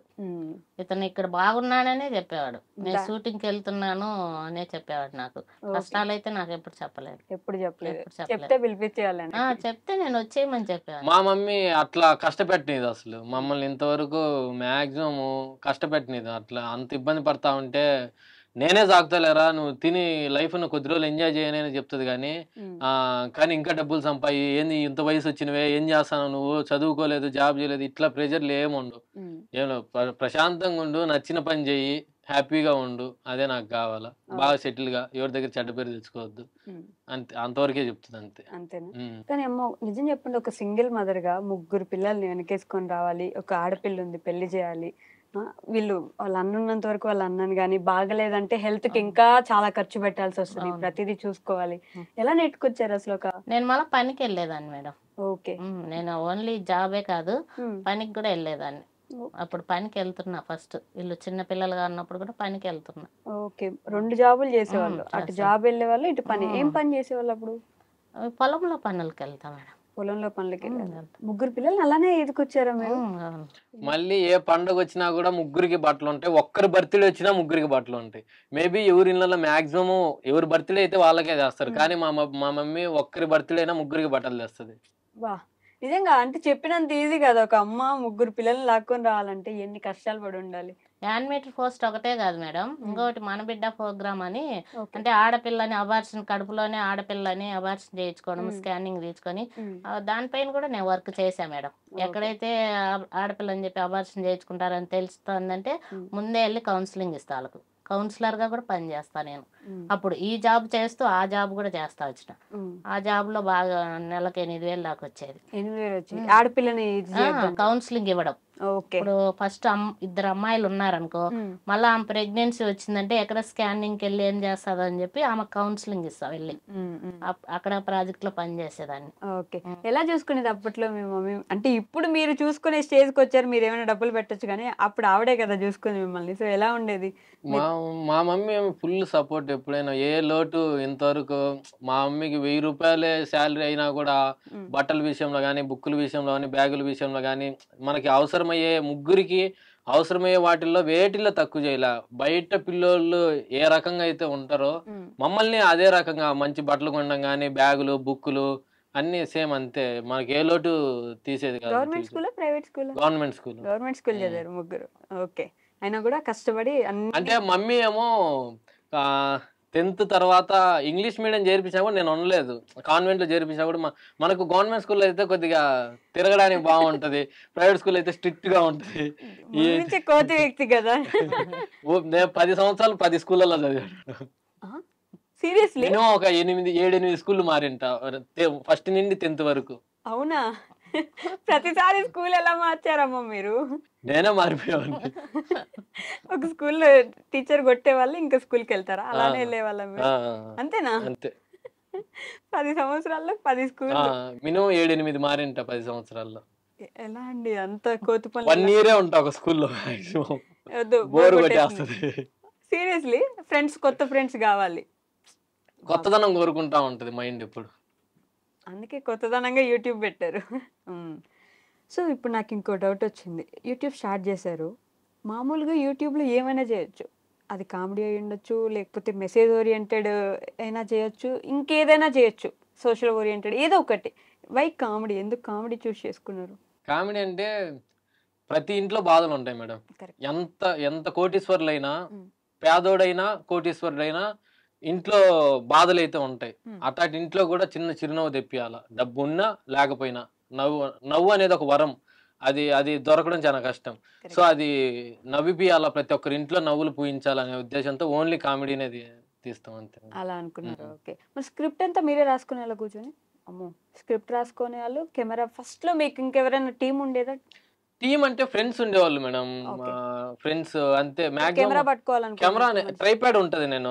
ఇతను ఇక్కడ బాగున్నాడనే చెప్పేవాడు. నేను షూటింగ్కి వెళ్తున్నాను అనే చెప్పేవాడు. నాకు కష్టాలు అయితే నాకు ఎప్పుడు చెప్పలేదు. ఎప్పుడు చెప్పలేదు. చెప్తే పిలిపించేయాలండి. చెప్తే నేను వచ్చేయమని చెప్పేవాడు. మా మమ్మీ అట్లా కష్టపెట్టనిది అసలు మమ్మల్ని ఇంతవరకు మాక్సిమం కష్టపెట్టనిది. అట్లా అంత ఇబ్బంది పడతా ఉంటే నేనే సాగుతలేరా నువ్వు తిని లైఫ్ ను కొద్ది రోజులు ఎంజాయ్ చేయని చెప్తుంది కానీ కానీ ఇంకా డబ్బులు సంపాయి ఏంది ఇంత వయసు వచ్చినవే ఏం చేస్తాను నువ్వు చదువుకోలేదు జాబ్ చేయలేదు ఇట్లా ప్రెజర్లు ఏముండు. ఏమో ప్రశాంతంగా ఉండు నచ్చిన పని చెయ్యి హ్యాపీగా ఉండు అదే నాకు కావాలా. బాగా సెటిల్ గా ఎవరి దగ్గర చెడ్డ పేరు తెచ్చుకోవద్దు అంతే అంతవరకే చెప్తుంది అంతే. అంతేనా? కానీ అమ్మ నిజం చెప్పండి, ఒక సింగిల్ మదర్ గా 3 పిల్లల్ని వెనకేసుకొని రావాలి, ఒక ఆడపిల్ల ఉంది పెళ్లి చేయాలి, వీళ్ళు వాళ్ళ అన్నున్నంత వరకు వాళ్ళ అన్నని కానీ బాగలేదంటే హెల్త్ కి ఇంకా చాలా ఖర్చు పెట్టాల్సి వస్తుంది, ప్రతిదీ చూసుకోవాలి. ఎలా నెట్టుకొచ్చారు అసలు? నేను మళ్ళీ పనికి వెళ్ళేదాన్ని మేడం. ఓకే. నేను ఓన్లీ జాబే కాదు పనికి కూడా వెళ్ళేదాన్ని. అప్పుడు పనికి వెళ్తున్నా ఫస్ట్ వీళ్ళు చిన్న పిల్లలుగా ఉన్నప్పుడు కూడా పనికి వెళ్తున్నా. ఓకే. 2 జాబులు చేసేవాళ్ళు, అటు జాబ్ వెళ్ళే వాళ్ళు ఇటు పని. ఏం పని చేసేవాళ్ళు అప్పుడు? పొలంలో పనులకి వెళ్తా మేడం. పొలంలో పనులకి 3 పిల్లలు అలానే ఎదుకొచ్చారా మీరు? మళ్ళీ ఏ పండుగ వచ్చినా కూడా 3కి బట్టలు ఉంటాయి. ఒక్కరి బర్త్డే వచ్చినా 3కి బట్టలు ఉంటాయి. మేబీ ఎవరి ఇళ్ళలో మాక్సిమం ఎవరి బర్త్డే అయితే వాళ్ళకే చేస్తారు కానీ మా మమ్మీ ఒక్కరి బర్త్డే అయినా 3కి బట్టలు తెస్తుంది. వా, నిజంగా అంటే చెప్పినంత ఈజీ కదా. ఒక అమ్మ 3 పిల్లల్ని లాక్కొని రావాలంటే ఎన్ని కష్టాలు పడి ఉండాలి. యానిమేటర్ పోస్ట్ ఒకటే కాదు మేడం, ఇంకొకటి మన బిడ్డ ప్రోగ్రామ్ అని, అంటే ఆడపిల్లని అబార్షన్ కడుపులోనే ఆడపిల్లని అబార్షన్ చేయించుకోవడం స్కానింగ్ తీసుకొని దానిపైన కూడా నేను వర్క్ చేశా మేడం. ఎక్కడైతే ఆడపిల్లని చెప్పి అబార్షన్ చేయించుకుంటారని తెలుస్తుందంటే ముందే వెళ్ళి కౌన్సిలింగ్ ఇస్తా వాళ్ళకు. కౌన్సిలర్ గా కూడా పని చేస్తా నేను. అప్పుడు ఈ జాబ్ చేస్తూ ఆ జాబ్ కూడా చేస్తా వచ్చిన. ఆ జాబ్ లో బాగా నెలకి 8,000 దాకా వచ్చేది. 8,000 వచ్చేది ఆడపిల్లని కౌన్సిలింగ్ ఇవ్వడం. ఇప్పుడు ఫస్ట్ 2 అమ్మాయిలు ఉన్నారనుకో, మళ్ళీ ఆమె ప్రెగ్నెన్సీ వచ్చిందంటే ఎక్కడ స్కానింగ్ కి వెళ్ళి ఏం చేస్తుంది అని చెప్పి ఆమె కౌన్సిలింగ్ ఇస్తా వెళ్ళి అక్కడ ప్రాజెక్ట్ లో పని చేసేదాన్ని. ఓకే. ఎలా చూసుకునేది అప్పట్లో మీ మమ్మీ? అంటే ఇప్పుడు మీరు చూసుకునే స్టేజ్ కి వచ్చారు, మీరు ఏమైనా డబ్బులు పెట్టచ్చు కానీ అప్పుడు ఆవిడే కదా చూసుకుని మిమ్మల్ని. సో ఎలా ఉండేది? మా మమ్మీ ఫుల్ సపోర్ట్. ఎప్పుడైనా ఏ లోటు ఇంతవరకు మా మమ్మీకి 1000 రూపాయలే శాలరీ అయినా కూడా బట్టల విషయంలో కానీ బుక్కుల విషయంలో కానీ బ్యాగుల విషయంలో కానీ మనకి అవసరమయ్యే 3కి అవసరమయ్యే వాటిల్లో వేటిల్లో తక్కువ చేయలే. బయట పిల్లోళ్ళు ఏ రకంగా అయితే ఉంటారో మమ్మల్ని అదే రకంగా మంచి బట్టలు కొనడం కానీ బ్యాగులు బుక్కులు అన్ని సేమ్ అంతే. మనకి ఏ లోటు తీసేది కాదు. Government school private school? Government school. Government school చదివారు 3. ఓకే. అయినా కూడా కష్టపడి అంటే మమ్మీ ఏమో 10th తర్వాత ఇంగ్లీష్ మీడియం చేర్పించినా కూడా నేను ఉండలేదు. కాన్వెంట్ లో చేర్పించినా కూడా మనకు గవర్నమెంట్ స్కూల్లో అయితే కొద్దిగా తిరగడానికి బాగుంటది, ప్రైవేట్ స్కూల్ అయితే స్ట్రిక్ట్ గా ఉంటది. కోతి వ్యక్తి కదా. నేను 10 సంవత్సరాలు 10 స్కూళ్ళలో చదివాను. సీరియస్లీ? నేను ఒక 7-8 స్కూళ్ళు మారింట ఫస్ట్ నుండి 10th వరకు. అవునా? ప్రతిసారి స్కూల్ ఎలా మార్చారమ్మా మీరు? నేనే మారిపోయాను. ఒక స్కూల్లో టీచర్ కొట్టే వాళ్ళు ఇంకా స్కూల్కి వెళ్తారా? అలానే వెళ్ళే వాళ్ళ అంతేనా? అంతే. 10 సంవత్సరాల్లో 10 స్కూల్ మినిమం 7-8 మారింట 10 సంవత్సరాల్లో. ఎలా అండి అంత కోతి పని? 1 ఇయరే ఉంటా ఒక స్కూల్లో. బోర్ కొట్టేస్తుంది. సీరియస్లీ? ఫ్రెండ్స్ కొత్త ఫ్రెండ్స్ కావాలి, కొత్తదనం కోరుకుంటా ఉంటది మైండ్ ఎప్పుడు. అందుకే కొత్తదనంగా యూట్యూబ్ పెట్టారు. సో ఇప్పుడు నాకు ఇంకో డౌట్ వచ్చింది. యూట్యూబ్ స్టార్ట్ చేశారు, మామూలుగా యూట్యూబ్లో ఏమైనా చేయొచ్చు, అది కామెడీ అయి ఉండొచ్చు, లేకపోతే మెసేజ్ ఓరియంటెడ్ అయినా చేయొచ్చు, ఇంకేదైనా చేయొచ్చు, సోషల్ ఓరియంటెడ్ ఏదో ఒకటి. Why comedy? ఎందుకు కామెడీ చూస్ చేసుకున్నారు? కామెడీ అంటే ప్రతి ఇంట్లో బాధలు ఉంటాయి మేడం. ఎంత కోటీశ్వరులైనా పేదోడైనా కోటీశ్వరుడైనా ఇంట్లో బాధలు అయితే ఉంటాయి. అట్లాంటి ఇంట్లో కూడా చిన్న చిరునవ్వు తెప్పియాల. డబ్బు ఉన్నా లేకపోయినా నవ్వు అనేది ఒక వరం. అది దొరకడం చాలా కష్టం. సో అది నవ్విపియాల, ప్రతి ఒక్కరి ఇంట్లో నవ్వులు పూయించాలనే ఉద్దేశంతో ఓన్లీ కామెడీ అనేది తీస్తాం అంతే. అలా అనుకున్నారు. ఓకే. మరి స్క్రిప్ట్ అంతా మీరే రాసుకునే వాళ్ళ కూర్చొని? అమ్మో! స్క్రిప్ట్ రాసుకునే వాళ్ళు, కెమెరా ఫస్ట్‌లో మీకు ఇంకెవరైనా టీమ్ ఉండేదా? టీమ్ అంటే ఫ్రెండ్స్ ఉండేవాళ్ళు మేడం. ఓకే. ఫ్రెండ్స్ అంతే కెమెరా మాక్సిమం. కెమెరా పట్టుకోవాలనుకున్నప్పుడు మనిషి. ట్రైపాడ్ ఉంటది. నేను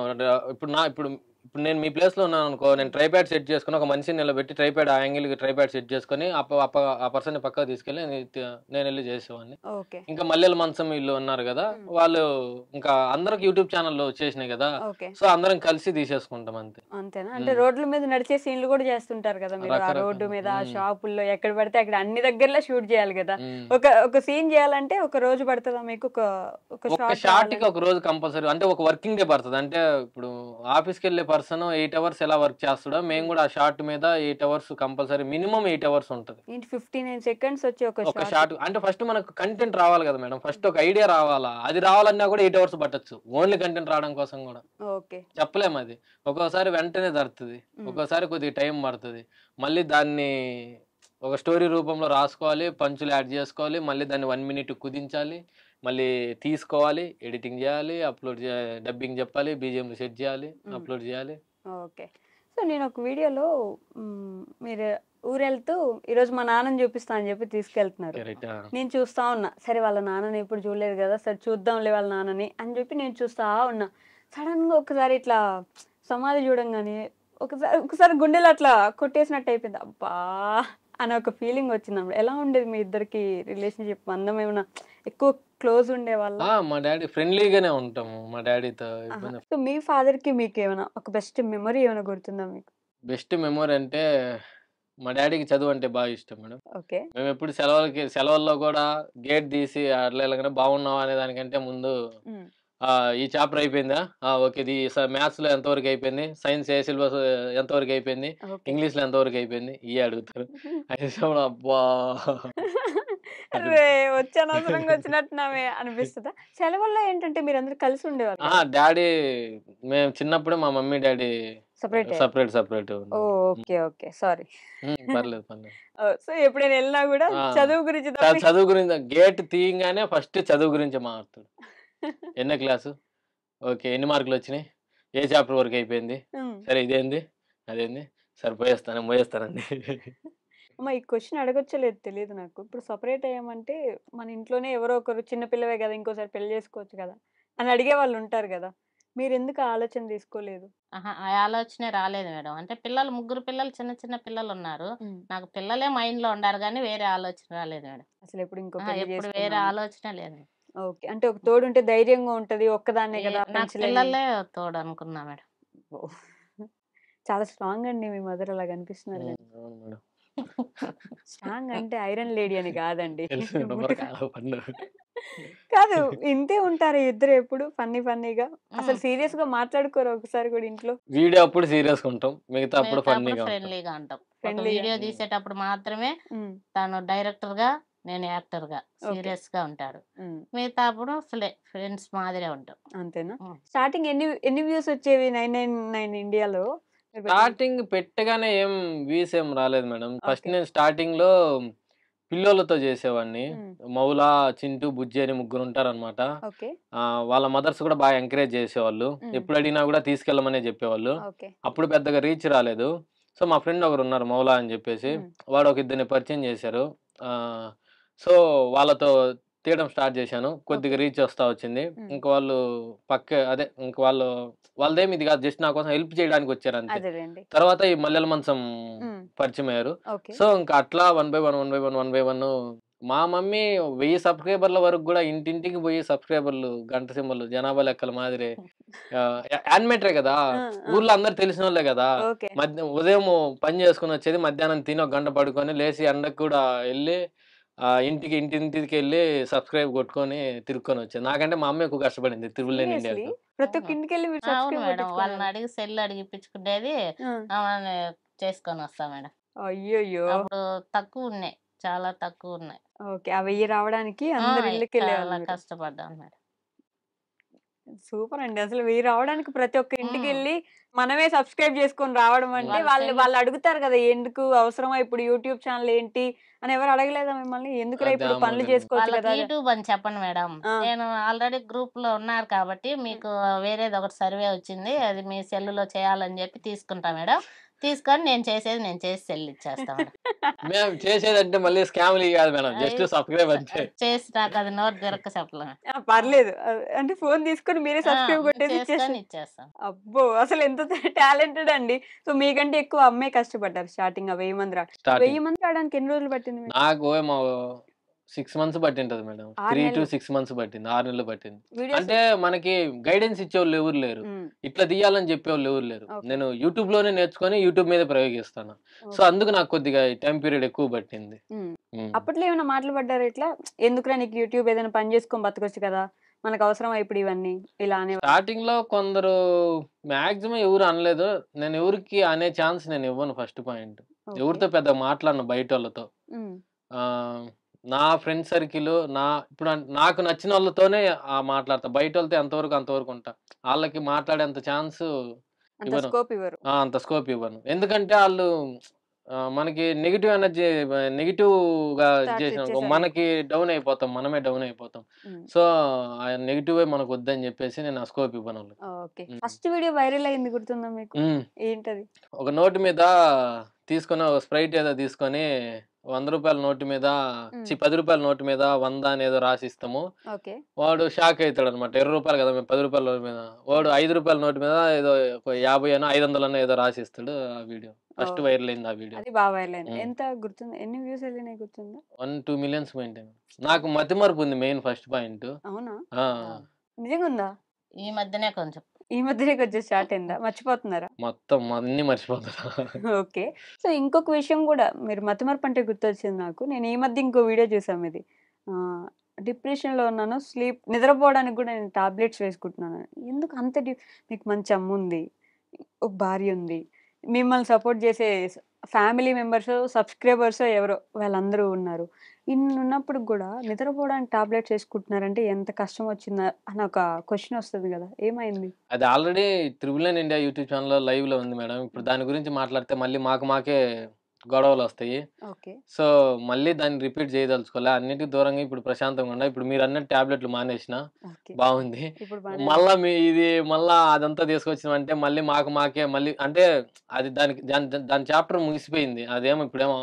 ఇప్పుడు నేను మీ ప్లేస్‌లో ఉన్నాననుకో, నేను ట్రైపాడ్ సెట్ చేసుకొని ఒక మనిషిని నిలబెట్టి ట్రైపాడ్ ఆ యాంగిల్‌కి ట్రైపాడ్ సెట్ చేసుకొని ఆ పర్సన్‌ని పక్కకు తీసుకెళ్ళి నేనెళ్లి చేసేవాడిని. ఓకే. ఇంకా మల్లెల మంచం వీళ్ళు ఉన్నారు గదా! వాళ్ళు ఇంకా అందరికి యూట్యూబ్ ఛానెల్‌లు వచ్చేసినాయి గదా! ఓకే. సో, అందరం కలిసి తీసేసుకుంటాం అంతే. అంతేనా? అంటే రోడ్ల మీద నడిచే సీన్‌లు కూడా చేస్తుంటారు కదా మీరు. ఆ రోడ్డు రకరకాల మీద, ఆ షాపుల్లో ఎక్కడ పడితే అక్కడ అన్ని దగ్గరలో షూట్ చేయాలి కదా! ఒక సీన్ చేయాలంటే ఒక రోజు పడతదా మీకు? ఒక ఒక్క షాట్ షాట్‌కి ఒక రోజు కంపల్సరీ. అంటే ఒక వర్కింగ్ డే పడతది. అంటే ఇప్పుడు ఆఫీస్‌కెళ్ళే పర్సన్ 8 అవర్స్ ఎలా వర్క్ చేస్తాడో, మేము గూడా ఆ షాట్ మీద 8 అవర్స్ కంపల్సరీ మినిమమ్ 8 అవర్స్ ఉంటది. ఏంటి 59 సెకండ్స్ వచ్చే ఒక ఒక షాట్? షాట్ అంటే ఫస్ట్ మనకు కంటెంట్ రావాలి గదా మేడం. ఫస్ట్ ఒక ఐడియా రావాలా. అది రావాలన్నా గూడా 8 అవర్స్ పట్టొచ్చు. ఓన్లీ కంటెంట్ రావడం కోసం గూడా. ఓకే. చెప్పలేం అది. ఒక్కోసారి వెంటనే దొరుకుతది. ఒక్కోసారి కొద్దిగా టైం పడతది. మళ్ళీ దాన్ని ఒక స్టోరీ రూపంలో రాసుకోవాలి. పంచులు యాడ్ జేసుకోవాలి. మళ్ళీ దాన్ని 1 మినిట్ కుదించాలి. మళ్ళీ తీసుకోవాలి. ఎడిటింగ్ జేయాలి. డబ్బింగ్ జెప్పాలి. బీజీఎంలు సెట్ జేయాలి. అప్‌లోడ్ జేయాలి. ఓకే. సో, నేనొక వీడియోలో మీరు ఊరెళ్తూ ఈరోజు మా నాన్నని చూపిస్తా అని చెప్పి తీసుకెళ్తున్నారు. కరెక్ట్. నేను చూస్తా ఉన్నా. సరే వాళ్ళ నాన్నని ఎప్పుడు చూడలేదు కదా! సరే చూద్దాంలే వాళ్ళ నాన్నని అని చెప్పి నేను చూస్తా ఉన్నా. సడెన్‌గా ఒకసారి ఇట్లా సమాధి చూడంగానే ఒకసారి గుండెలో అట్లా కొట్టేసినట్టు అయిపోయింది. అబ్బా! అనే ఒక ఫీలింగ్ వచ్చిందన్నమాట. ఎలా ఉండేది మీ ఇద్దరికి రిలేషన్‌షిప్? బంధం ఏమైనా ఎక్కువ క్లోజ్ ఉండేవాళ్ళా? మా డ్యాడీ ఫ్రెండ్లీగానే ఉంటాము. మా డ్యాడీతో ఇబ్బంది. సో, మీ ఫాదర్‌కి మీకేమైనా ఒక బెస్ట్ మెమరీ ఏమైనా గుర్తుందా మీకు? బెస్ట్ మెమరీ అంటే మా డ్యాడీకి చదువు అంటే బాగా ఇష్టం మేడం. ఓకే. మేమెప్పుడు సెలవుల్లో గూడా గేట్ తీసి అట్లా ఎళ్ళగానే బాగున్నావా అనే దానికంటే ముందు ఈ చాప్టర్ అయిపోయిందా? ఓకే. ఇది మ్యాథ్స్‌లో ఎంతవరకు అయిపోయింది? సైన్స్ ఏ సిలబస్ ఎంతవరకు అయిపోయింది? ఓకే. ఇంగ్లీష్‌లో ఎంతవరకు అయిపోయింది? ఇయ్యే అడుగుతారు. అయ్యేటప్పుడు అబ్బా! అరే! వచ్చి అనవసరంగా వచ్చినట్టున్నామే అనిపిస్తదా? సెలవుల్లో ఏంటంటే మీరందరూ కలిసి ఉండేవాళ్ళు కదా! డ్యాడీ మేము చిన్నప్పుడే మా మమ్మీ, డ్యాడీ సెపరేట్ అయ్యారు. సెపరేట్ ఉన్నాం. ఓకే. ఓకే. సారీ. పర్లేదు. పర్లేదు. సో, ఎప్పుడైనా ఎళ్ళినా గూడా ఆ! చదువు గురించి తప్పి చదువు గురించి గేట్ తీయంగానే ఫస్ట్ చదువు గురించే మాట్లాడతాడు. ఎన్నో క్లాసు? ఓకే. ఎన్ని మార్కులొచ్చినాయి? ఏ చాప్టర్ వరకు అయిపోయింది? హ్మ్. సరే ఇదేంది? అదేంది? సరే మోయేస్తానండి. అమ్మ ఈ క్వెషన్ అడగొచ్చో లేదో తెలీదు నాకు. ఇప్పుడు సెపరేట్ అయ్యామంటే మన ఇంట్లోనే ఎవరో ఒకరు చిన్న పిల్లవే గదా! ఇంకోసారి పెళ్లి చేసుకోవచ్చు గదా! అని అడిగేవాళ్ళు ఉంటారు గదా! మీరెందుకు ఆ ఆలోచన తీసుకోలేదు? ఆహా! ఆ ఆలోచనే రాలేదు మేడం. అంటే ముగ్గురు పిల్లలు చిన్న చిన్న పిల్లలున్నారు. హ్మ్. నాకు పిల్లలే మైండ్‌లో ఉండారు గానీ వేరే ఆలోచన రాలేదు మేడం. అసలెప్పుడు ఇంకో అహా! పెళ్లి ఎప్పుడు వేరే చేసుకుందామని. ఆలోచనే లేదు. ఓకే. అంటే ఒక తోడుంటే ధైర్యంగా ఉంటది. ఒక్కదాన్నే గదా! నాకు పెంచలేని పిల్లలే తోడనుకున్నా మేడం. ఓహ్! చాలా స్ట్రాంగ్ అండి మీ మదర్ అలా కనిపిస్తున్నారు గానీ. అవును మేడం. స్ట్రాంగ్ అంటే ఐరన్ లేడీ అని గాదండి. తెలుసు మేడం. బుటక కాదు పన్ను. కాదు. ఇంతే ఉంటారా ఇద్దరు ఎప్పుడు ఫన్నీగా? అసలు హ్మ్. సీరియస్‌గా మాట్లాడుకోరా ఒకసారి గూడా ఇంట్లో? వీడియో అప్పుడు సీరియస్‌గా ఉంటాం. మిగతా అప్పుడు మిగతా అప్పుడు ఫన్నీగా ఉంటాం. ఫ్రెండ్లీగా ఉంటాం. ఒక ఫ్రెండ్లీగా. వీడియో తీసేటప్పుడు మాత్రమే హ్మ్. తను డైరెక్టర్‌గా, నేను యాక్టర్‌గా ఓకే. సీరియస్‌గా ఉంటాడు. హ్మ్. మిగతా అప్పుడు ఫ్రెండ్స్ మాదిరే ఉంటాం. అంతేనా? హ్మ్. స్టార్టింగ్ ఎన్ని వ్యూస్ వచ్చేవి 999 ఇండియాలో? మీరు పెట్టిన స్టార్టింగ్ పెట్టగానే వ్యూస్ ఏం రాలేదు మేడం. First okay. నేను స్టార్టింగ్‌లో పిల్లోళ్ళతో చేసేవాడిని. హ్మ్. మౌల, చింటూ, బుజ్జి అని ముగ్గురుంటారనమాట. ఓకే. వాళ్ళ మదర్స్ కూడా బాగా ఎంకరేజ్ చేసేవాళ్ళు. హ్మ్. ఎప్పుడు అడిగినా కూడా తీసుకెళ్ళమనే చెప్పేవాళ్ళు. ఓకే. అప్పుడు పెద్దగా రీచ్ రాలేదు. సో, మా ఫ్రెండ్ ఒకరున్నారు మౌల అని చెప్పేసి. హ్మ్. వాడు ఒక ఇద్దరిని పరిచయం చేశారు. ఆహ్, సో, వాళ్ళతో తీయడం స్టార్ట్ చేశాను. కొద్దిగా ఓకే. రీచ్ వస్తా వచ్చింది. హ్మ్. ఇంక వాళ్ళు ఇంక వాళ్ళదేమి ఇది కాదు. జస్ట్ నా కోసం హెల్ప్ చేయడానికి వచ్చారంతే. అదేలెండి. తర్వాత ఈ మల్లెల మంచం హ్మ్. పరిచయమయ్యారు. ఓకే. సో, ఇంక అట్లా 1 బై 1 మా మమ్మీ 1000 సబ్‌స్క్రైబర్ల వరకు గూడా ఇంటింటికి పోయి సబ్‌స్క్రైబర్లు, గంట సింబల్లు, జనాభా లెక్కల మాదిరి యానిమేటరే గదా! ఆ! ఆ! ఊర్లో అందరూ తెలిసినోళ్ళే గదా! ఓకే. ఉదయం పని చేసుకొనొచ్చేది, మధ్యాహ్నం తిని ఒక గంట పడుకొని, లేసి ఎండకు కూడా ఎళ్లి ఇంటింటికెళ్ళి సబ్‌స్క్రైబ్ కొట్టుకొని తిరుక్కొనొచ్చేది. నాకంటే మా అమ్మ ఎక్కువ కష్టపడింది తిరుగులేని సీరియస్‌లీ? ఇండియాకు. ప్రతి ఒక్క అవును. ఇంటికెళ్ళి మీరు అవును సబ్స్క్రైబ్ మేడం. వాళ్ళని కొట్టించుకునేవాళ్ళా? అడిగి సెల్ అడిగిపిచ్చుకునేది. ఆ! ఆమెని చేసుకొనొస్తా మేడం. అయ్యయ్యో! అప్పుడు తక్కువున్నాయి. చాలా తక్కువున్నాయి. ఓకే. ఆ 1000 రావడానికి ఆ! అందరి ఇళ్ళకెళ్ళేవాళ్ళు చాలా మీరు. కష్టపడ్డాను మేడం. సూపర్ అండి. అసలు మీరు రావడానికి ప్రతి ఒక్క ఇంటికెళ్ళి మనమే సబ్స్క్రైబ్ చేసుకొని రావడం అంటే వాళ్ళు అడుగుతారు కదా! ఎందుకు అవసరమా ఇప్పుడు యూట్యూబ్ ఛానల్ ఏంటి అని ఎవరు అడగలేదా మిమ్మల్ని? ఎందుకురా అదే ఇప్పుడు పనులు చేసుకోవచ్చు వాళ్ళకి కదా! యూట్యూబ్ అని చెప్పను మేడం. నేను ఆల్రెడీ గ్రూప్ లో ఉన్నారు కాబట్టి మీకు వేరేది ఒకటి సర్వే వచ్చింది, అది మీ సెల్లులో చేయాలని చెప్పి తీసుకుంటా మేడం. తీసుకొని నేను చేసి సెల్ ఇచ్చేస్తా మేడం. మేము చేసేదంటే మళ్ళీ స్కామ్‌లు కాదు మేడం. జస్ట్ సబ్స్క్రైబ్ అంతే. చేసి నాకు అది నోరు తిరక్క చెప్పలే. పర్లేదు. అంటే ఫోన్ తీసుకొని మీరే సబ్స్క్రైబ్ కొట్టేసి చేసుకొని ఇచ్చేస్తాం. అబ్బో! అసలు ఎంత టాలెంటెడ్ అండి. సో మీకంటే ఎక్కువ అమ్మే కష్టపడ్డారు స్టార్టింగ్ 1000 మంది 1000 మంది రావడానికి ఎన్ని రోజులు పట్టింది మీకు? నాకు ఏమో 6 మంత్స్ పట్టింటది మేడం. 3-6 మంత్స్ పట్టింది. 6 నెలలు పట్టింది. అంటే మనకి గైడెన్స్ ఇచ్చేవాళ్ళు ఎవరు లేరు. ఇట్లా తీయాలని చెప్పేవాళ్ళు ఎవరు లేరు. నేను యూట్యూబ్ లోనే నేర్చుకొని యూట్యూబ్ మీద ప్రయోగిస్తాను. సో అందుకు నాకు కొద్దిగా టైం పీరియడ్ ఎక్కువ పట్టింది. అప్పట్లో ఏమైనా మాటలు పడ్డారు ఇట్లా? ఎందుకురా నీకు యూట్యూబ్, ఏదైనా పని చేసుకొని బతకొచ్చు కదా, మనకు అవసరమా ఇప్పుడు ఇవన్నీ ఇలా అనే? స్టార్టింగ్ లో కొందరు మాక్సిమం ఎవరు అనలేదు. నేను ఎవరికి అనే ఛాన్స్ నేను ఇవ్వను. ఫస్ట్ పాయింట్ ఎవరితో పెద్ద మాట్లాడను బయట వాళ్ళతో. నా ఫ్రెండ్ సర్కిల్ ఇప్పుడు నాకు నచ్చిన వాళ్ళతోనే మాట్లాడతా. బయట వాళ్ళతో అంతవరకు ఉంటా. వాళ్ళకి మాట్లాడేంత ఛాన్స్ ఇవ్వను. అంత స్కోప్ ఇవ్వను. ఎందుకంటే వాళ్ళు మనకి నెగిటివ్ ఎనర్జీ నెగిటివ్ గా చేసిన మనకి డౌన్ అయిపోతాం. మనమే డౌన్ అయిపోతాం. సో ఆ నెగిటివ్ మనకు వద్దని చెప్పేసి నేను ఆ స్కోప్ ఇవ్వను. ఫస్ట్ వీడియో వైరల్ అయింది గుర్తుందా మీకు? ఏంటది? ఒక నోటు మీద తీసుకొని స్ప్రైట్ ఏదో తీసుకొని 100 రూపాయల నోటు మీద 10 రూపాయల నోటు మీద 100 అనేదో రాసిస్తాము. వాడు షాక్ అవుతాడు అనమాట. 20 రూపాయలు కదా మేము 10 రూపాయల నోటు మీద. వాడు 5 రూపాయల నోటు మీద ఏదో 50 అనో 500 ఏదో రాసిస్తాడు. ఆ వీడియో ఫస్ట్ వైరల్ అయింది. ఆ వీడియో అది బాగా వైరల్ అయింది. ఎంత గుర్తుంది? ఎన్ని వ్యూస్ వెళ్ళినాయి గుర్తుందా? 1-2 మిలియన్స్ పోయింది. నాకు మతిమరుపు ఉంది మెయిన్ ఫస్ట్ పాయింట్. అవునా? నిజంగా ఉందా? ఈ మధ్యనే కొంచెం స్టార్ట్ అయిందా? మర్చిపోతున్నారా? మొత్తం అన్ని మర్చిపోతారా? ఓకే. సో ఇంకొక విషయం కూడా మీరు మతిమరుపు అంటే గుర్తొచ్చింది నాకు. నేను ఈ మధ్య ఇంకో వీడియో చూసాం. ఇది డిప్రెషన్లో ఉన్నాను, నిద్రపోవడానికి కూడా నేను టాబ్లెట్స్ వేసుకుంటున్నాను. ఎందుకు అంత మీకు మంచి అమ్మ ఉంది, ఒక భార్య ఉంది, మిమ్మల్ని సపోర్ట్ చేసే ఫ్యామిలీ మెంబర్స్, సబ్స్క్రైబర్స్ ఎవరో వాళ్ళందరూ ఉన్నారు. ఇన్ని ఉన్నప్పుడు కూడా నిద్రపోవడానికి టాబ్లెట్స్ వేసుకుంటున్నారంటే ఎంత కష్టం వచ్చిందా అని ఒక క్వశ్చన్ వస్తుంది కదా, ఏమైంది? అది ఆల్రెడీ త్రిబుల్9 ఇండియా యూట్యూబ్ ఛానల్లో లైవ్లో ఉంది మేడం. ఇప్పుడు దాని గురించి మాట్లాడితే మళ్ళీ మాకే గొడవలు వస్తాయి. సో మళ్ళీ దాన్ని రిపీట్ చేయదలుచుకోలే. అన్నిటికీ దూరంగా ఇప్పుడు ప్రశాంతంగా ఉన్నా. ఇప్పుడు మీరు అన్నట్టు టాబ్లెట్లు మానేసిన బాగుంది. మళ్ళా మళ్ళా అదంతా తీసుకొచ్చినామంటే మళ్ళీ మాకే మళ్ళీ అంటే అది దాని చాప్టర్ ముగిసిపోయింది. అదేమో ఇప్పుడేమో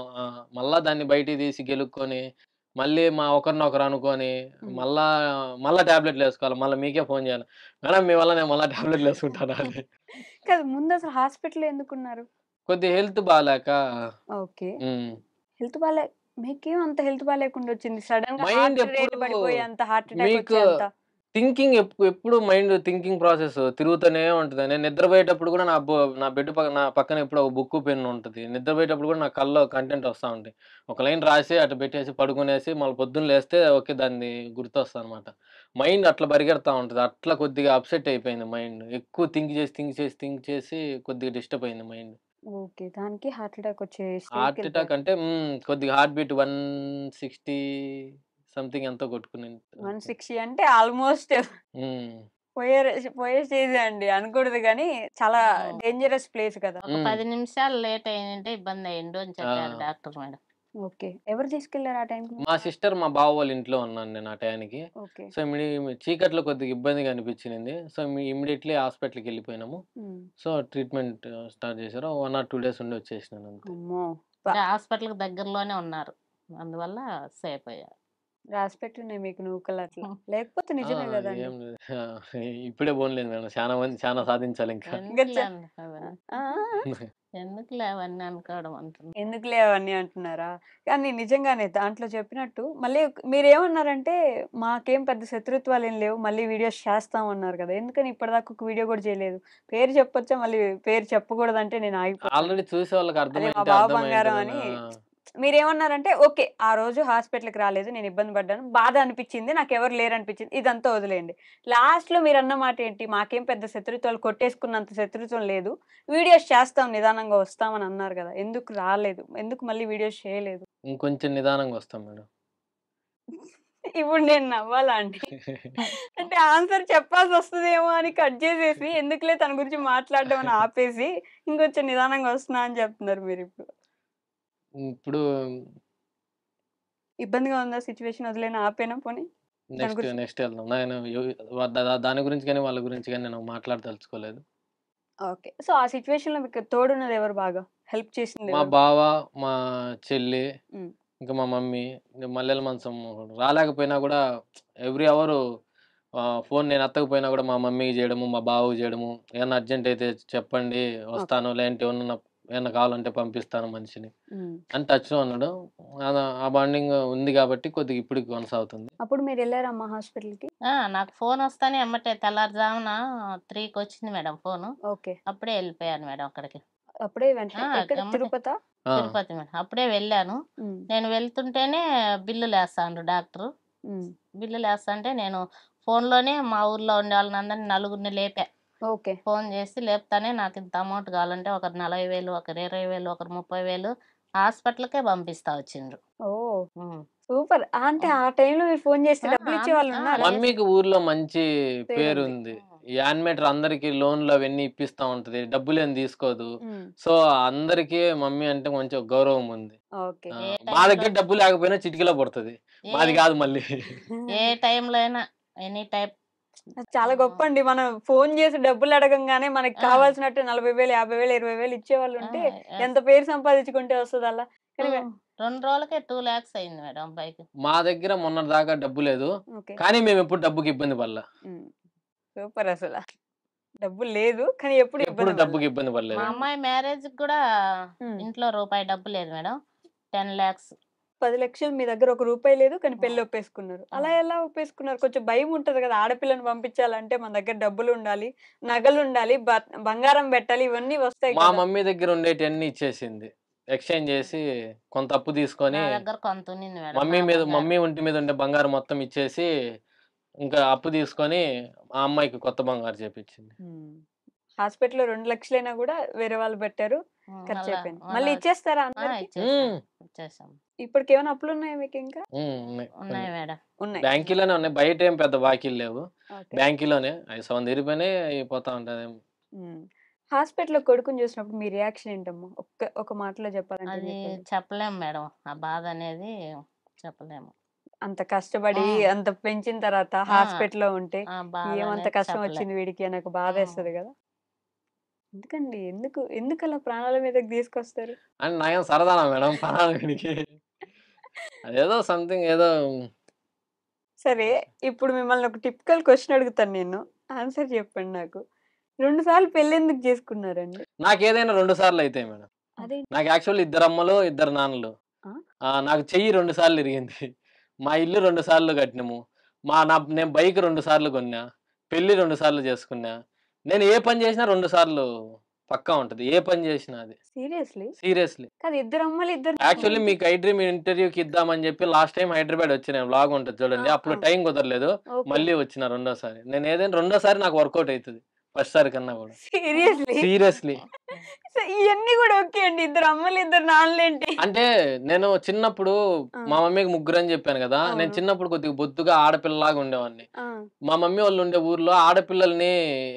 మళ్ళా దాన్ని బయటికి తీసి గెలుక్కొని మళ్ళీ ఒకరినొకరు అనుకొని మళ్ళా టాబ్లెట్లు వేసుకోవాలి. మళ్ళీ మీకే ఫోన్ చేయాలి, మేడం మీ వల్ల నేను మళ్ళీ టాబ్లెట్లు వేసుకుంటాను అని. ముందు అసలు హాస్పిటల్ ఎందుకున్నారు? కొద్దిగా హెల్త్ బాగాలేక. హెల్త్ బాగాలే మీకేం అంత హెల్త్ బాగాలేకుండా వచ్చింది? సడన్ గా మైండ్ మీకు థింకింగ్ ఎప్పుడు మైండ్ థింకింగ్ ప్రాసెస్ తిరుగుతూనే ఉంటుంది. నేను నిద్రపోయేటప్పుడు కూడా నా బెడ్ నా పక్కన ఎప్పుడు ఒక బుక్ పెన్ ఉంటుంది. నిద్రపోయేటప్పుడు కూడా నా కళ్ళలో కంటెంట్ వస్తూ ఉంటాయి. ఒక లైన్ రాసి అటు పెట్టేసి పడుకునేసి మళ్ళీ పొద్దున్న లేస్తే ఓకే దాన్ని గుర్తొస్తా అనమాట. మైండ్ అట్లా పరిగెడతా ఉంటుంది. అట్లా కొద్దిగా అప్సెట్ అయిపోయింది మైండ్. ఎక్కువ థింక్ చేసి కొద్దిగా డిస్టర్బ్ అయింది మైండ్. ఓకే. దానికి హార్ట్ అటాక్ హార్ట్ అటాక్ అంటే కొద్దిగా హార్ట్ బీట్ 160 సంథింగ్ ఎంతో కొట్టుకునింది. 160 అంటే ఆల్మోస్ట్ పోయే స్టేజ్ అండి. అనకూడదు కానీ చాలా డేంజరస్ ప్లేస్ కదా. 10 నిమిషాలు లేట్ అయిందంటే ఇబ్బంది అయ్యిండు అని చెప్పారు డాక్టర్ మేడం. ఓకే. ఎవరు తీసుకెళ్లారు ఆ టైంకి? మా సిస్టర్, మా బావ వాళ్ళ ఇంట్లో ఉన్నాను నేను ఆ టైంకి. సో చీకట్లో కొద్దిగా ఇబ్బందిగా అనిపించింది. సో ఇమ్మీడియట్లీ హాస్పిటల్కి వెళ్ళిపోయినాము. సో ట్రీట్మెంట్ స్టార్ట్ చేశారు. 1 or 2 days ఉండి వచ్చేసినాను అంతే. హాస్పిటల్ దగ్గరలోనే ఉన్నారు, అందువల్ల సేఫ్ అయ్యారు. రాసిపెట్టున్నాయి మీకు నూకలు అట్లా, లేకపోతే నిజమే కదా. ఇప్పుడే పోన్లేదు మేడం, చాలా సాధించాలి ఇంకా. ఎందుకులే అవన్నీ అనుకోవడం అంటున్నా. ఎందుకులే అవన్నీ అంటున్నారా? కానీ నిజంగానే దాంట్లో చెప్పినట్టు మళ్ళీ మీరేమన్నారంటే మాకేం పెద్ద శత్రుత్వాలు ఏం లేవు, మళ్ళీ వీడియోస్ చేస్తామన్నారు కదా. ఎందుకని ఇప్పటిదాకా ఒక వీడియో కూడా చేయలేదు? పేరు చెప్పొచ్చా? మళ్ళీ పేరు చెప్పకూడదంటే నేను ఆగిపోతాను. ఆల్రెడీ చూసే వాళ్ళకి మా బావ బంగారం అని మీరేమన్నారంటే ఓకే ఆ రోజు హాస్పిటల్కి రాలేదు, నేను ఇబ్బంది పడ్డాను, బాధ అనిపించింది, నాకు ఎవరు లేరు అనిపించింది, ఇదంతా వదిలేయండి. లాస్ట్లో మీరు అన్న మాట ఏంటి? మాకేం పెద్ద శత్రుత్వాలు, కొట్టేసుకున్నంత శత్రుత్వం లేదు, వీడియోస్ చేస్తాం నిదానంగా వస్తామని అన్నారు కదా. ఎందుకు రాలేదు? ఎందుకు మళ్ళీ వీడియోస్ చేయలేదు? ఇంకొంచెం నిదానంగా వస్తాం మేడం. ఇప్పుడు నేను నవ్వాలా అండి? అంటే ఆన్సర్ చెప్పాల్సి వస్తదేమో అని కట్ చేసేసి, ఎందుకులే తన గురించి మాట్లాడడం అని ఆపేసి, ఇంకొంచెం నిదానంగా వస్తున్నా అని చెప్తున్నారు మీరిప్పుడు. ఇప్పుడు ఇబ్బందిగా ఉందా సిట్యుయేషన్? వదిలేనా? ఆపేనా పోనీ? దాని గురించి నెక్స్ట్ వెళ్దాం. నేను దాని గురించి కానీ వాళ్ళ గురించి కానీ నేను మాట్లాడదలుచుకోలేదు. ఓకే. సో, ఆ సిట్యుయేషన్‌లో మీకు తోడున్నది ఎవరు బాగా? హెల్ప్ చేసింది మా ఎవరు? బావ, మా చెల్లి, హ్మ్. ఇంకా మా మమ్మీ, మల్లెల మంచం రాలేకపోయినా కూడా ఎవ్రీ అవరు ఫోన్ నేను ఎత్తకపోయినా కూడా మా మమ్మీకి చేయడము, మా బావకి చేయడము, ఏమన్నా అర్జెంట్ అయితే చెప్పండి ఓకే. వస్తాను, లేదంటే ఏమన్నా కావాలంటే పంపిస్తాను మనిషిని హ్మ్. అని టచ్‌లో ఉన్నాడు. ఆ బాండింగ్ ఉంది కాబట్టి కొద్దిగా ఇప్పటికి కొనసాగుతుంది. అప్పుడు మీరెళ్లారా అమ్మ హాస్పిటల్‌కి? నాకు ఫోన్ వస్తానే ఎమ్మటే తెల్లారుజామున 3కి వచ్చింది మేడం ఫోను. ఓకే. అప్పుడే వెళ్ళిపోయాను మేడం అక్కడికి. అప్పుడే వెంటనే ఎక్కడ? ఎమ్మటే తిరుపతా? ఆ! తిరుపతి మేడం. అప్పుడే వెళ్ళాను. హ్మ్. నేను వెళ్తుంటేనే బిల్లులేస్తాండ్రు డాక్టరు. హ్మ్. బిల్లులేస్తంటే నేను ఫోన్‌లోనే మా ఊర్లో ఉండే వాళ్ళనందరిని నలుగురిని లేపా. ఓకే. ఫోన్ చేసి లేపుతానే నాకింత అమౌంట్ కావాలంటే ఒకరు 40,000, ఒకరు 20,000, ఒకరు 30,000 హాస్పిటల్‌కే పంపిస్తా వచ్చిండ్రు. ఓహ్! హ్మ్. సూపర్. అంటే ఆ టైంలో మీరు ఫోన్ చేస్తే డబ్బులిచ్చేవాళ్ళున్నారా? మమ్మీకి ఊర్లో మంచి పేరుంది. పేరుంది. ఈ యానిమేటర్ అందరికి లోన్‌లు అవన్నీ ఇప్పిస్తా ఉంటది. డబ్బులేం తీసుకోదు. హ్మ్. సో, అందరికీ మమ్మీ అంటే కొంచెం గౌరవం ఉంది. ఓకే. ఏ మా టైంలో దగ్గర డబ్బు లేకపోయినా చిటికెలో పడతది. ఏ మాది కాదు మళ్ళీ. ఏ టైంలో అయినా ఎనీ టైం. అది చాలా ఆ! గొప్పండి. మనం ఫోన్ చేసి డబ్బులు అడగంగానే మనకి ఆ! కావాల్సినట్టు 40,000, 50,000, 20,000 ఆ! ఇచ్చేవాళ్ళుంటే ఎస్. ఎంత పేరు సంపాదించుకుంటే వస్తదలా. కానీ 2 రోజులకే 2 లాక్స్ అయింది మేడం అబ్బాయికి. మా దగ్గర మొన్నటిదాకా డబ్బు లేదు. ఓకే. కానీ మేమెప్పుడు డబ్బుకి ఇబ్బంది పడల. హ్మ్. సూపర్ అసల. డబ్బులు లేదు. కానీ ఎప్పుడు ఎప్పుడు ఇబ్బంది పడల. డబ్బుకి ఇబ్బంది మా పడలేదు. అమ్మాయి మ్యారేజ్‌కి కూడా హ్మ్. ఇంట్లో రూపాయి డబ్బు లేదు మేడం. 10 లాక్స్. 10,00,000 మీ దగ్గర ఒక రూపాయి లేదు. కానీ హ్మ్. పెళ్లి ఒప్పేసుకున్నారు. అలా హ్మ్. ఎలా ఒప్పేసుకున్నారు? కొంచెం భయం ఉంటది కదా! ఆడపిల్లని పంపించాలంటే మన దగ్గర డబ్బులుండాలి, నగలుండాలి, బంగారం పెట్టాలి. ఇవన్నీ వస్తాయి మా కదా! మమ్మీ దగ్గర ఉండేటియన్నీ ఇచ్చేసింది. ఎక్స్‌చేంజ్ చేసి కొంత అప్పు నా తీసుకొని దగ్గర కొంత ఉన్నింది మేడం నా బంగారం. మమ్మీ ఒంటి మీద ఉండే బంగారం మొత్తం ఇచ్చేసి, ఇంకా అప్పు తీసుకొని ఆ అమ్మాయికి కొత్త బంగారు చేపిచ్చింది. హ్మ్. హాస్పిటల్‌లో 2,00,000 గూడా వేరే వాళ్ళు పెట్టారు. మళ్ళా ఖర్చయిపోయింది. మళ్ళీ మళ్ళా ఇచ్చేస్తారా అందరికి? ఇచ్చేసాం. హ్మ్. ఇచ్చేసాం. ఇప్పటికేమైనా అప్పులున్నాయా మీకింకా? ఉన్నాయి. ఉన్నాయి మేడం. ఉన్నాయి. బ్యాంకీలోనే ఉన్నాయి. బయటేం పెద్ద బాకీలు లేవు. ఓకే. బ్యాంకీలోనే అయి సగం తీరిపోయినాయి. అయిపోతా ఉంటది. హ్మ్. హాస్పిటల్‌లో కొడుకుని చూసినప్పుడు మీ రియాక్షన్ ఏంటమ్మా? ఒక మాటలో చెప్పాలంటే ఏం అది చెప్తారు? చెప్పలేం మేడం. ఆ బాధ అనేది చెప్పలేము. అంత కష్టపడి, హ్మ్. అంత పెంచిన తర్వాత ఆ! హాస్పిటల్‌లో ఉంటే, ఆ బాధ ఏమంత అనేది కష్టం చెప్పలేం. వచ్చింది వీడికి అని ఒక హ్మ్. బాధేస్తది గదా! ఎందుకండి? ఎందుకలా ప్రాణాల మీదకి తీసుకొస్తారు? అని నాకేం సరదానా మేడం పరానికి. అదేదో సంథింగ్ ఏదో సరే, ఇప్పుడు మిమ్మల్ని ఒక టిపికల్ క్వెషన్ అడుగుతాను నేను. ఆన్సర్ చెప్పండి నాకు. 2 సార్లు పెళ్లెందుకు చేసుకున్నారండి? నాకేదైనా 2 సార్లు అయితాయి మేడం. అదేంటి? నాకు యాక్చువల్లీ ఇద్దరమ్మలు, ఇద్దరు నాన్నలు. ఆ! నాకు చెయ్యి 2 సార్లు ఇరిగింది. మా ఇల్లు 2 సార్లు కట్టినము. నేను బైక్ 2 సార్లు కొన్నా. పెళ్లి 2 సార్లు చేసుకున్నా. నేను ఏ పని చేసినా 2 సార్లు పక్కా ఉంటది. ఏ పని చేసినా అది. సీరియస్‌లీ? సీరియస్‌లీ. కాదు ఇద్దరమ్మలు, ఇద్దరు యాక్చువల్లీ నాన్నలేంటి? మీకు ఐ డ్రీమ్ ఇంటర్వ్యూకి ఇద్దామని చెప్పి లాస్ట్ టైమ్ హైదరాబాద్ వచ్చిన వ్లాగ్ ఉంటది ఆ! చూడండి. అప్పుడు ఆ! టైం కుదరలేదు. ఓకే. మళ్ళీ వచ్చిన రెండోసారి. నేను ఏదైనా రెండోసారి నాకు వర్కౌట్ అయితది. ఫస్ట్ సారి కన్నా కూడా. సీరియస్‌లీ? సీరియస్‌లీ. సో, ఇయన్నీ గూడా ఓకే అండి. ఇద్దరు అమ్మలు, ఇద్దరు నాన్నలేంటి? అంటే నేను చిన్నప్పుడు ఆ! మా మమ్మీకి ముగ్గురని చెప్పాను గదా! నేను అవును. చిన్నప్పుడు కొద్దిగా బొద్దుగా ఆడపిల్లలాగా ఉండేవాడిని. ఆ! మా మమ్మీ వాళ్ళు ఉండే ఊర్లో ఆడపిల్లల్ని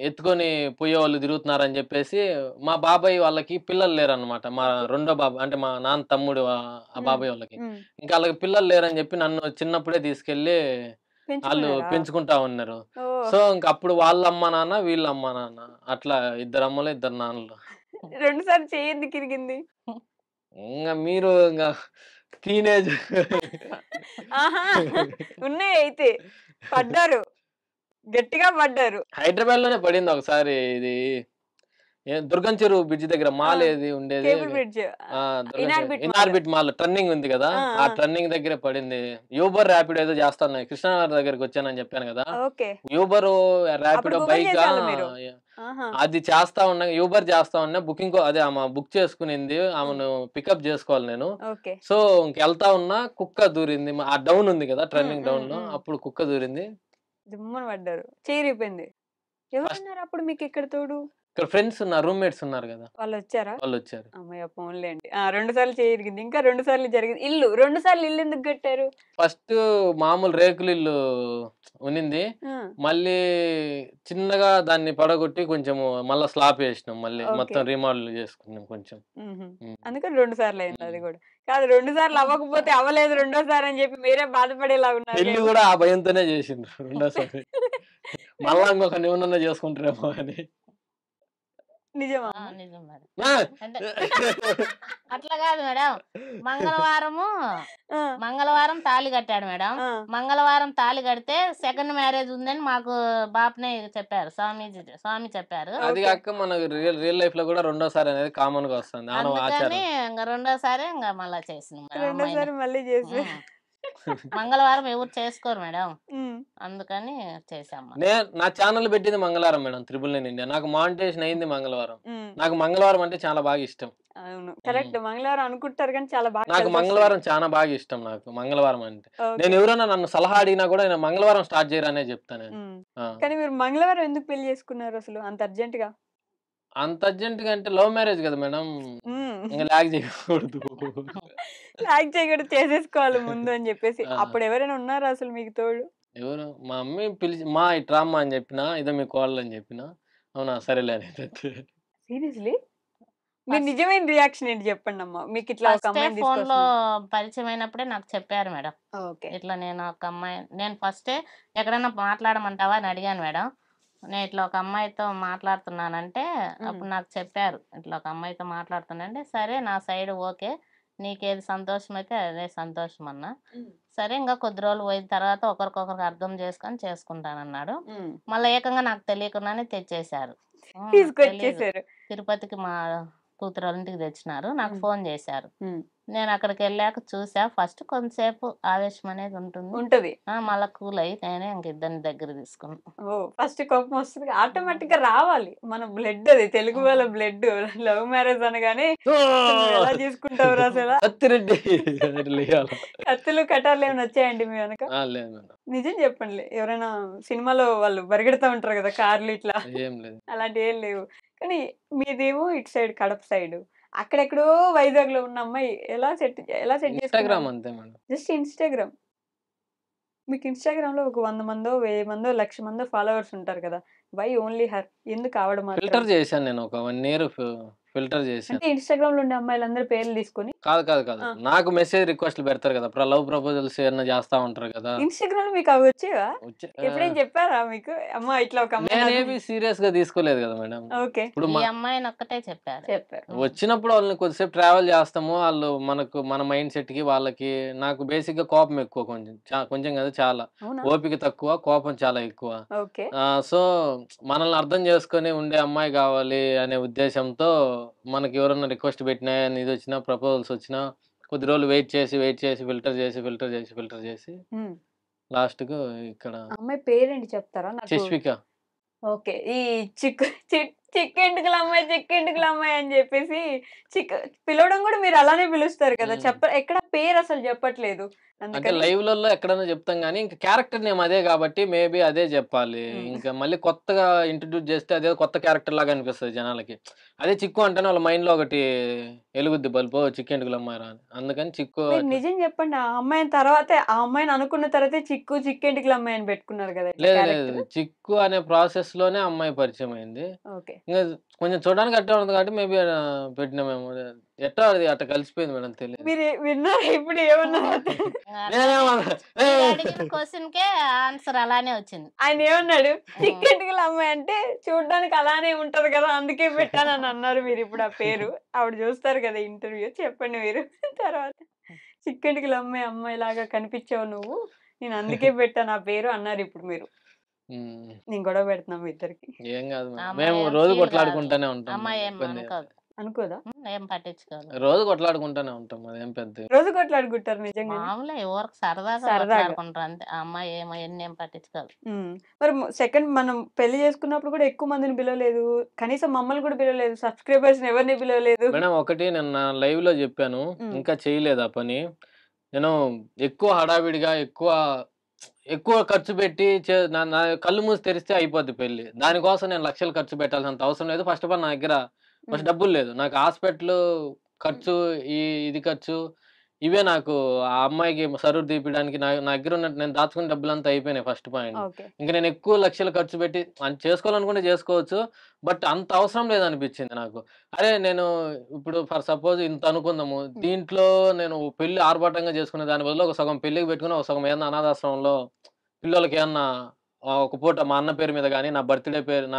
ఎత్తుకొని పోయేవాళ్ళు తిరుగుతున్నారని జెప్పేసి, మా బాబాయ్ వాళ్ళకి పిల్లలు లేరనమాట. మా ఓకే. రెండో బాబాయ్ అంటే మా నాన్న తమ్ముడు ఆ హ్మ్. బాబాయ్ వాళ్ళకి. హ్మ్. ఇంకా ఆళ్ళకి పిల్లలు లేరని జెప్పి నన్ను చిన్నప్పుడే తీసుకెళ్ళి ఆళ్ళు పెంచుకున్నారా? పెంచుకుంటా ఉన్నారు. ఓహ్! సో, ఇంక అప్పుడు వాళ్ళ అమ్మ, నాన్న, వీళ్ళ అమ్మ, నాన్న అట్లా ఇద్దరమ్మలు, ఇద్దరు నాన్నలు. 2 సార్లు చెయ్యెందుకిరిగింది? మీరు టీనేజ్ ఆహా! ఉన్నాయయితే. పడ్డారు. గట్టిగా పడ్డారు. హైదరాబాద్‌లోనే పడింది ఒకసారి ఇది దుర్గం చెరువు బ్రిడ్జ్ దగ్గర ఆ! మాల్ ఏది ఉండేది? Cable bridge. Durgam Cheruvu Inorbit mall. Inorbit mall turning ఉంది గదా! ఆ! ఆ ఆ! టర్నింగ్ దగ్గరే పడింది. యూబర్, ర్యాపిడో ఏదో చేస్తున్నాయి. కృష్ణానగర్ దగ్గరికొచ్చానని చెప్పాను గదా! ఓకే. యూబరు, అప్పుడు ర్యాపిడో గూగుల్ బైకా చేసేవాళ్ళా మీరు? ఆహా! అది చేస్తా ఉన్నా యూబర్ చేస్తా ఉన్నా బుకింగ్ అదే ఆమె బుక్ చేసుకునింది. హ్మ్. ఆమెను పికప్ జేసుకోవాలి నేను. ఓకే. సో, ఇంకెళ్తా ఉన్నా కుక్క దూరింది. ఆ డౌన్ ఉంది గదా! హ్మ్. టర్నింగ్ హ్మ్. డౌన్‌లో హ్మ్. అప్పుడు కుక్క దూరింది. జిమ్మన పడ్డారు. చెయ్యిరిగిపోయింది. ఫస్ట్ ఎవరున్నారప్పుడు మీకిక్కడ తోడు? ఇక్కడ ఫ్రెండ్స్ ఉన్నారు, రూమ్మేట్స్ ఉన్నారు కదా, వాళ్ళు వచ్చారా? వాళ్ళు వచ్చారు. అమ్మయ్య పోన్లేండి. 2 సార్లు జరిగింది. ఇంకా 2 సార్లు జరిగింది. 2 సార్లు ఇల్లు ఎందుకు కట్టారు? ఫస్ట్ మామూలు రేకులు ఇల్లు ఉన్నింది, మళ్ళీ చిన్నగా దాన్ని పడగొట్టి కొంచెం మళ్ళీ స్లాబ్ వేసినాం, మళ్ళీ మొత్తం రీమోడల్ చేసుకున్నాం కొంచెం. అందుకని 2 సార్లు అయింది అది కూడా. కాదు 2 సార్లు అవ్వకపోతే అవ్వలేదు రెండోసారి అని చెప్పి మీరే బాధపడేలా ఉన్నారు. పెళ్లి కూడా ఆ భయంతోనే చేసిండ్రు రెండోసారి. మళ్ళా ఇంకొక నిబంధన చేసుకుంటారేమో అని. నిజమా? నిజం మేడం. అంటే అట్లా కాదు మేడం, మంగళవారం తాళి కట్టాడు మేడం. మంగళవారం తాళి కడితే సెకండ్ మ్యారేజ్ ఉందని మాకు బాపనే చెప్పారు, స్వామి చెప్పారు. అది కాక మనకు రియల్ లైఫ్ లో కూడా రెండోసారి అనేది కామన్ గా వస్తుంది. అందుకని ఇంకా రెండోసారి ఇంకా మళ్ళా చేసినాం. రెండోసారి మళ్ళీ చేసి మంగళవారం ఎవరు చేసుకోరు మేడం, అందుకని చేసాం. నా ఛానల్ పెట్టింది మంగళవారం మేడం, 999 ఇండియా. నాకు మానిటైజేషన్ అయింది మంగళవారం. నాకు మంగళవారం అంటే చాలా బాగా ఇష్టం. అవును కరెక్ట్, మంగళవారం అనుకుంటారు కానీ చాలా బాగా, నాకు మంగళవారం చాలా బాగా ఇష్టం. నాకు మంగళవారం అంటే నేను ఎవరైనా నన్ను సలహా అడిగినా కూడా నేను మంగళవారం స్టార్ట్ చేయరనే చెప్తాను. కానీ మీరు మంగళవారం ఎందుకు పెళ్లి చేసుకున్నారు అసలు అంత అర్జెంట్ గా? అంత అర్జెంట్ గా అంటే లవ్ మ్యారేజ్ కదా మేడం, ఇంకా లాగ్ చేయకూడదు. లాగ్ చేయకూడదు, చేసేసుకోవాలి ముందు అని చెప్పేసి. అప్పుడు ఎవరైనా ఉన్నారా అసలు మీకు తోడు? ఎవరు, మా అమ్మ పిలిచి మా ఇట్రామ్మా అని చెప్పినా, ఇదో మీ కోళ్ళు అని చెప్పినా, అవునా సరేలే అనేది. సీరియస్లీ మీరు నిజమైన రియాక్షన్ ఏంటి చెప్పండి అమ్మా. మీకు ఇట్లా ఒక అమ్మాయి ఫోన్ లో పరిచయం అయినప్పుడే నాకు చెప్పారు మేడం, ఇట్లా నేను ఒక అమ్మాయి, నేను ఫస్టే ఎక్కడైనా మాట్లాడమంటావా అని అడిగాను మేడం. నేను ఇట్లా ఒక అమ్మాయితో మాట్లాడుతున్నానంటే అప్పుడు నాకు చెప్పారు, ఇట్లా ఒక అమ్మాయితో మాట్లాడుతున్నానంటే సరే నా సైడ్ ఓకే, నీకేది సంతోషం అయితే అదే సంతోషం అన్నా. సరే ఇంకా కొద్ది రోజులు పోయిన తర్వాత ఒకరికొకరికి అర్థం చేసుకొని చేసుకుంటానన్నాడు. మళ్ళీ ఏకంగా నాకు తెలియకుండానే తెచ్చేసారు, తిరుపతికి మా కూతురు తెచ్చినారు. నాకు ఫోన్ చేశారు, నేను అక్కడికి వెళ్ళాక చూసా. ఫస్ట్ కొంతసేపు ఆవేశం అనేది ఉంటది, మళ్ళా కూల్ అయ్యి నేనే ఇంక ఇద్దరిని దగ్గర తీసుకున్నాను. ఫస్ట్ కోపం వస్తుంది, ఆటోమేటిక్ గా రావాలి, మన బ్లడ్ అది, తెలుగు వాళ్ళ బ్లడ్. లవ్ మ్యారేజ్ అనగానే ఎలా తీసుకుంటావు అసలు? కత్తులు కటార్లు ఏమైనా వచ్చాయండి మీ వెనక? నిజం చెప్పండి, ఎవరైనా సినిమాలో వాళ్ళు పరిగెడతా ఉంటారు కదా కార్లు ఇట్లా, అలాంటి ఏం లేవు. కానీ మీదేమో ఇటు సైడ్ కడప సైడ్, అక్కడెక్కడో వైజాగ్ లో ఉన్న అమ్మాయి ఎలా సెట్ ఇన్స్టాగ్రామ్ అంతే మేడం, జస్ట్ ఇన్స్టాగ్రామ్. మీకు ఇన్స్టాగ్రామ్ లో ఒక 100 మందో 1000 మందో 1,00,000 మందో ఫాలోవర్స్ ఉంటారు కదా, వై ఓన్లీ హర్? ఎందుకు ఆవిడ మాత్రం? ఫిల్టర్ చేశాను నేను, ఒక 1 year ఫిల్టర్ చేశాను. అంటే ఇన్స్టాగ్రామ్ లో ఉండే అమ్మాయిలందరూ పేర్లు తీసుకొని? కాదు నాకు మెసేజ్ రిక్వెస్ట్లు పెడతారు కదా, లవ్ ప్రపోజల్స్ ఏమన్నా చేస్తా ఉంటారు కదా ఇన్స్టాగ్రామ్ లో. మీకు అవి వచ్చేవా? ఎప్పుడేం చెప్పారా మీకు అమ్మా ఇట్లా ఒక అమ్మాయి? నేనేమి సీరియస్ గా తీసుకోలేదు కదా మేడం. ఓకే, ఇప్పుడు ఈ అమ్మాయిని ఒక్కటే చెప్పారు. వచ్చినప్పుడు వాళ్ళని కొద్దిసేపు ట్రావెల్ చేస్తాము, వాళ్ళు మన మైండ్ సెట్ కి వాళ్ళకి. నాకు బేసిక్ గా కోపం ఎక్కువ, కొంచెం కదా, చాలా ఓపిక తక్కువ, కోపం చాలా ఎక్కువ. సో మనల్ని అర్థం చేసుకొని ఉండే అమ్మాయి కావాలి అనే ఉద్దేశంతో మనకి ఎవరన్నా రిక్వెస్ట్ పెట్టినా, ఇది వచ్చినా, ప్రపోజల్స్ వచ్చినా కొద్ది రోజులు వెయిట్ చేసి ఫిల్టర్ చేసి లాస్ట్ కు ఇక్కడ. అమ్మాయి పేరేంటి చెప్తారా? శిష్విక. ఓకే, ఈ చిక్కెంటుకల అమ్మాయి అని చెప్పేసి పిలవడం కూడా మీరు అలానే పిలుస్తారు కదా, ఎక్కడ పేరు అసలు చెప్పట్లేదు. అంటే లైవ్ లలో ఎక్కడైనా చెప్తాం కానీ ఇంకా క్యారెక్టర్ నేమ్ అదే కాబట్టి మేబీ అదే చెప్పాలి. ఇంకా మళ్ళీ కొత్తగా ఇంట్రడ్యూస్ చేస్తే అదే కొత్త క్యారెక్టర్ లాగా అనిపిస్తుంది జనాలకి. అదే చిక్కు అంటేనే వాళ్ళ మైండ్ లో ఒకటి ఎలుగుద్ది బల్బో, చిక్కెంటుకల అమ్మాయి రా అని. అందుకని చిక్కు. నిజం చెప్పండి, ఆ అమ్మాయిని తర్వాతే, ఆ అమ్మాయిని అనుకున్న తర్వాతే చిక్కెంటుకల అమ్మాయి అని పెట్టుకున్నారు కదా? లేదు, చిక్కు అనే ప్రాసెస్ లోనే అమ్మాయి పరిచయం అయింది. ఇంకా కొంచెం చూడడానికి అట్లా ఉంది కాబట్టి మేబీ పెట్టినామేమో. ఎట్లా అది అట్లా కలిసిపోయింది మేడం, తెలియదు. మీరు విన్నారా ఇప్పుడు ఏమన్నా? క్వశ్చన్ కే ఆన్సర్ అలానే వచ్చింది. ఆయన ఏమన్నాడు? చిక్కెంటుకల అమ్మాయి అంటే చూడడానికి అలానే ఉంటది కదా, అందుకే పెట్టానని అన్నారు. మీరు ఇప్పుడు ఆ పేరు ఆవిడ చూస్తారు కదా ఇంటర్వ్యూ, చెప్పండి మీరు. తర్వాత చిక్కెంటుకల అమ్మాయి లాగా కనిపించావు నువ్వు, నేను అందుకే పెట్టాను ఆ పేరు అన్నారు ఇప్పుడు మీరు. నేను గొడవ పెడుతున్నాం ఇద్దరికి. ఏం కాదు, మేము రోజు కొట్లాడుకుంటానే ఉంటాం. అమ్మాయి అనుకోదా? ఏం పట్టించుకోదు, రోజు కొట్లాడుకుంటానే ఉంటాం. అదేం పెద్ద రోజు కొట్లాడుకుంటారు నిజంగా? మామూలే, ఎవరికి సరదాగా అంతే. ఆ అమ్మాయి ఏం పట్టించుకోదు. మరి సెకండ్ మనం పెళ్లి చేసుకున్నప్పుడు కూడా ఎక్కువ మందిని పిలవలేదు, కనీసం మమ్మల్ని కూడా పిలవలేదు, సబ్స్క్రైబర్స్ ఎవరిని పిలవలేదు. మేడం ఒకటి నిన్న లైవ్ లో చెప్పాను, ఇంకా చేయలేదు ఆ పని. నేను ఎక్కువ హడావిడిగా ఎక్కువ ఎక్కువ ఖర్చు పెట్టి నా కళ్ళు మూసి తెరిస్తే అయిపోద్ది పెళ్లి. దానికోసం నేను లక్షలు ఖర్చు పెట్టాల్సినంత అవసరం లేదు. ఫస్ట్ ఆఫ్ ఆల్ నా దగ్గర ఫస్ట్ డబ్బులు లేదు. నాకు హాస్పిటల్ ఖర్చు, ఇది ఖర్చు ఇవే నాకు ఆ అమ్మాయికి సరువు తీపియడానికి నా నా దగ్గర ఉన్న నేను దాచుకున్న డబ్బులంతా అయిపోయినాయి ఫస్ట్ పాయింట్. ఇంక నేను ఎక్కువ లక్షలు ఖర్చు పెట్టి చేసుకోవాలనుకుంటే చేసుకోవచ్చు. బట్ అంత అవసరం లేదనిపించింది నాకు. అరే నేను ఇప్పుడు ఫర్ సపోజ్ ఇంత అనుకుందాము. దీంట్లో నేను పెళ్లి ఆర్భాటంగా చేసుకునే దాని బదులు ఒక సగం పెళ్లికి పెట్టుకుని ఒక సగం ఏదన్నా అనాథాశ్రమంలో పిల్లలకి ఏమన్నా ఒక పూట మా అన్న పేరు మీద గానీ, నా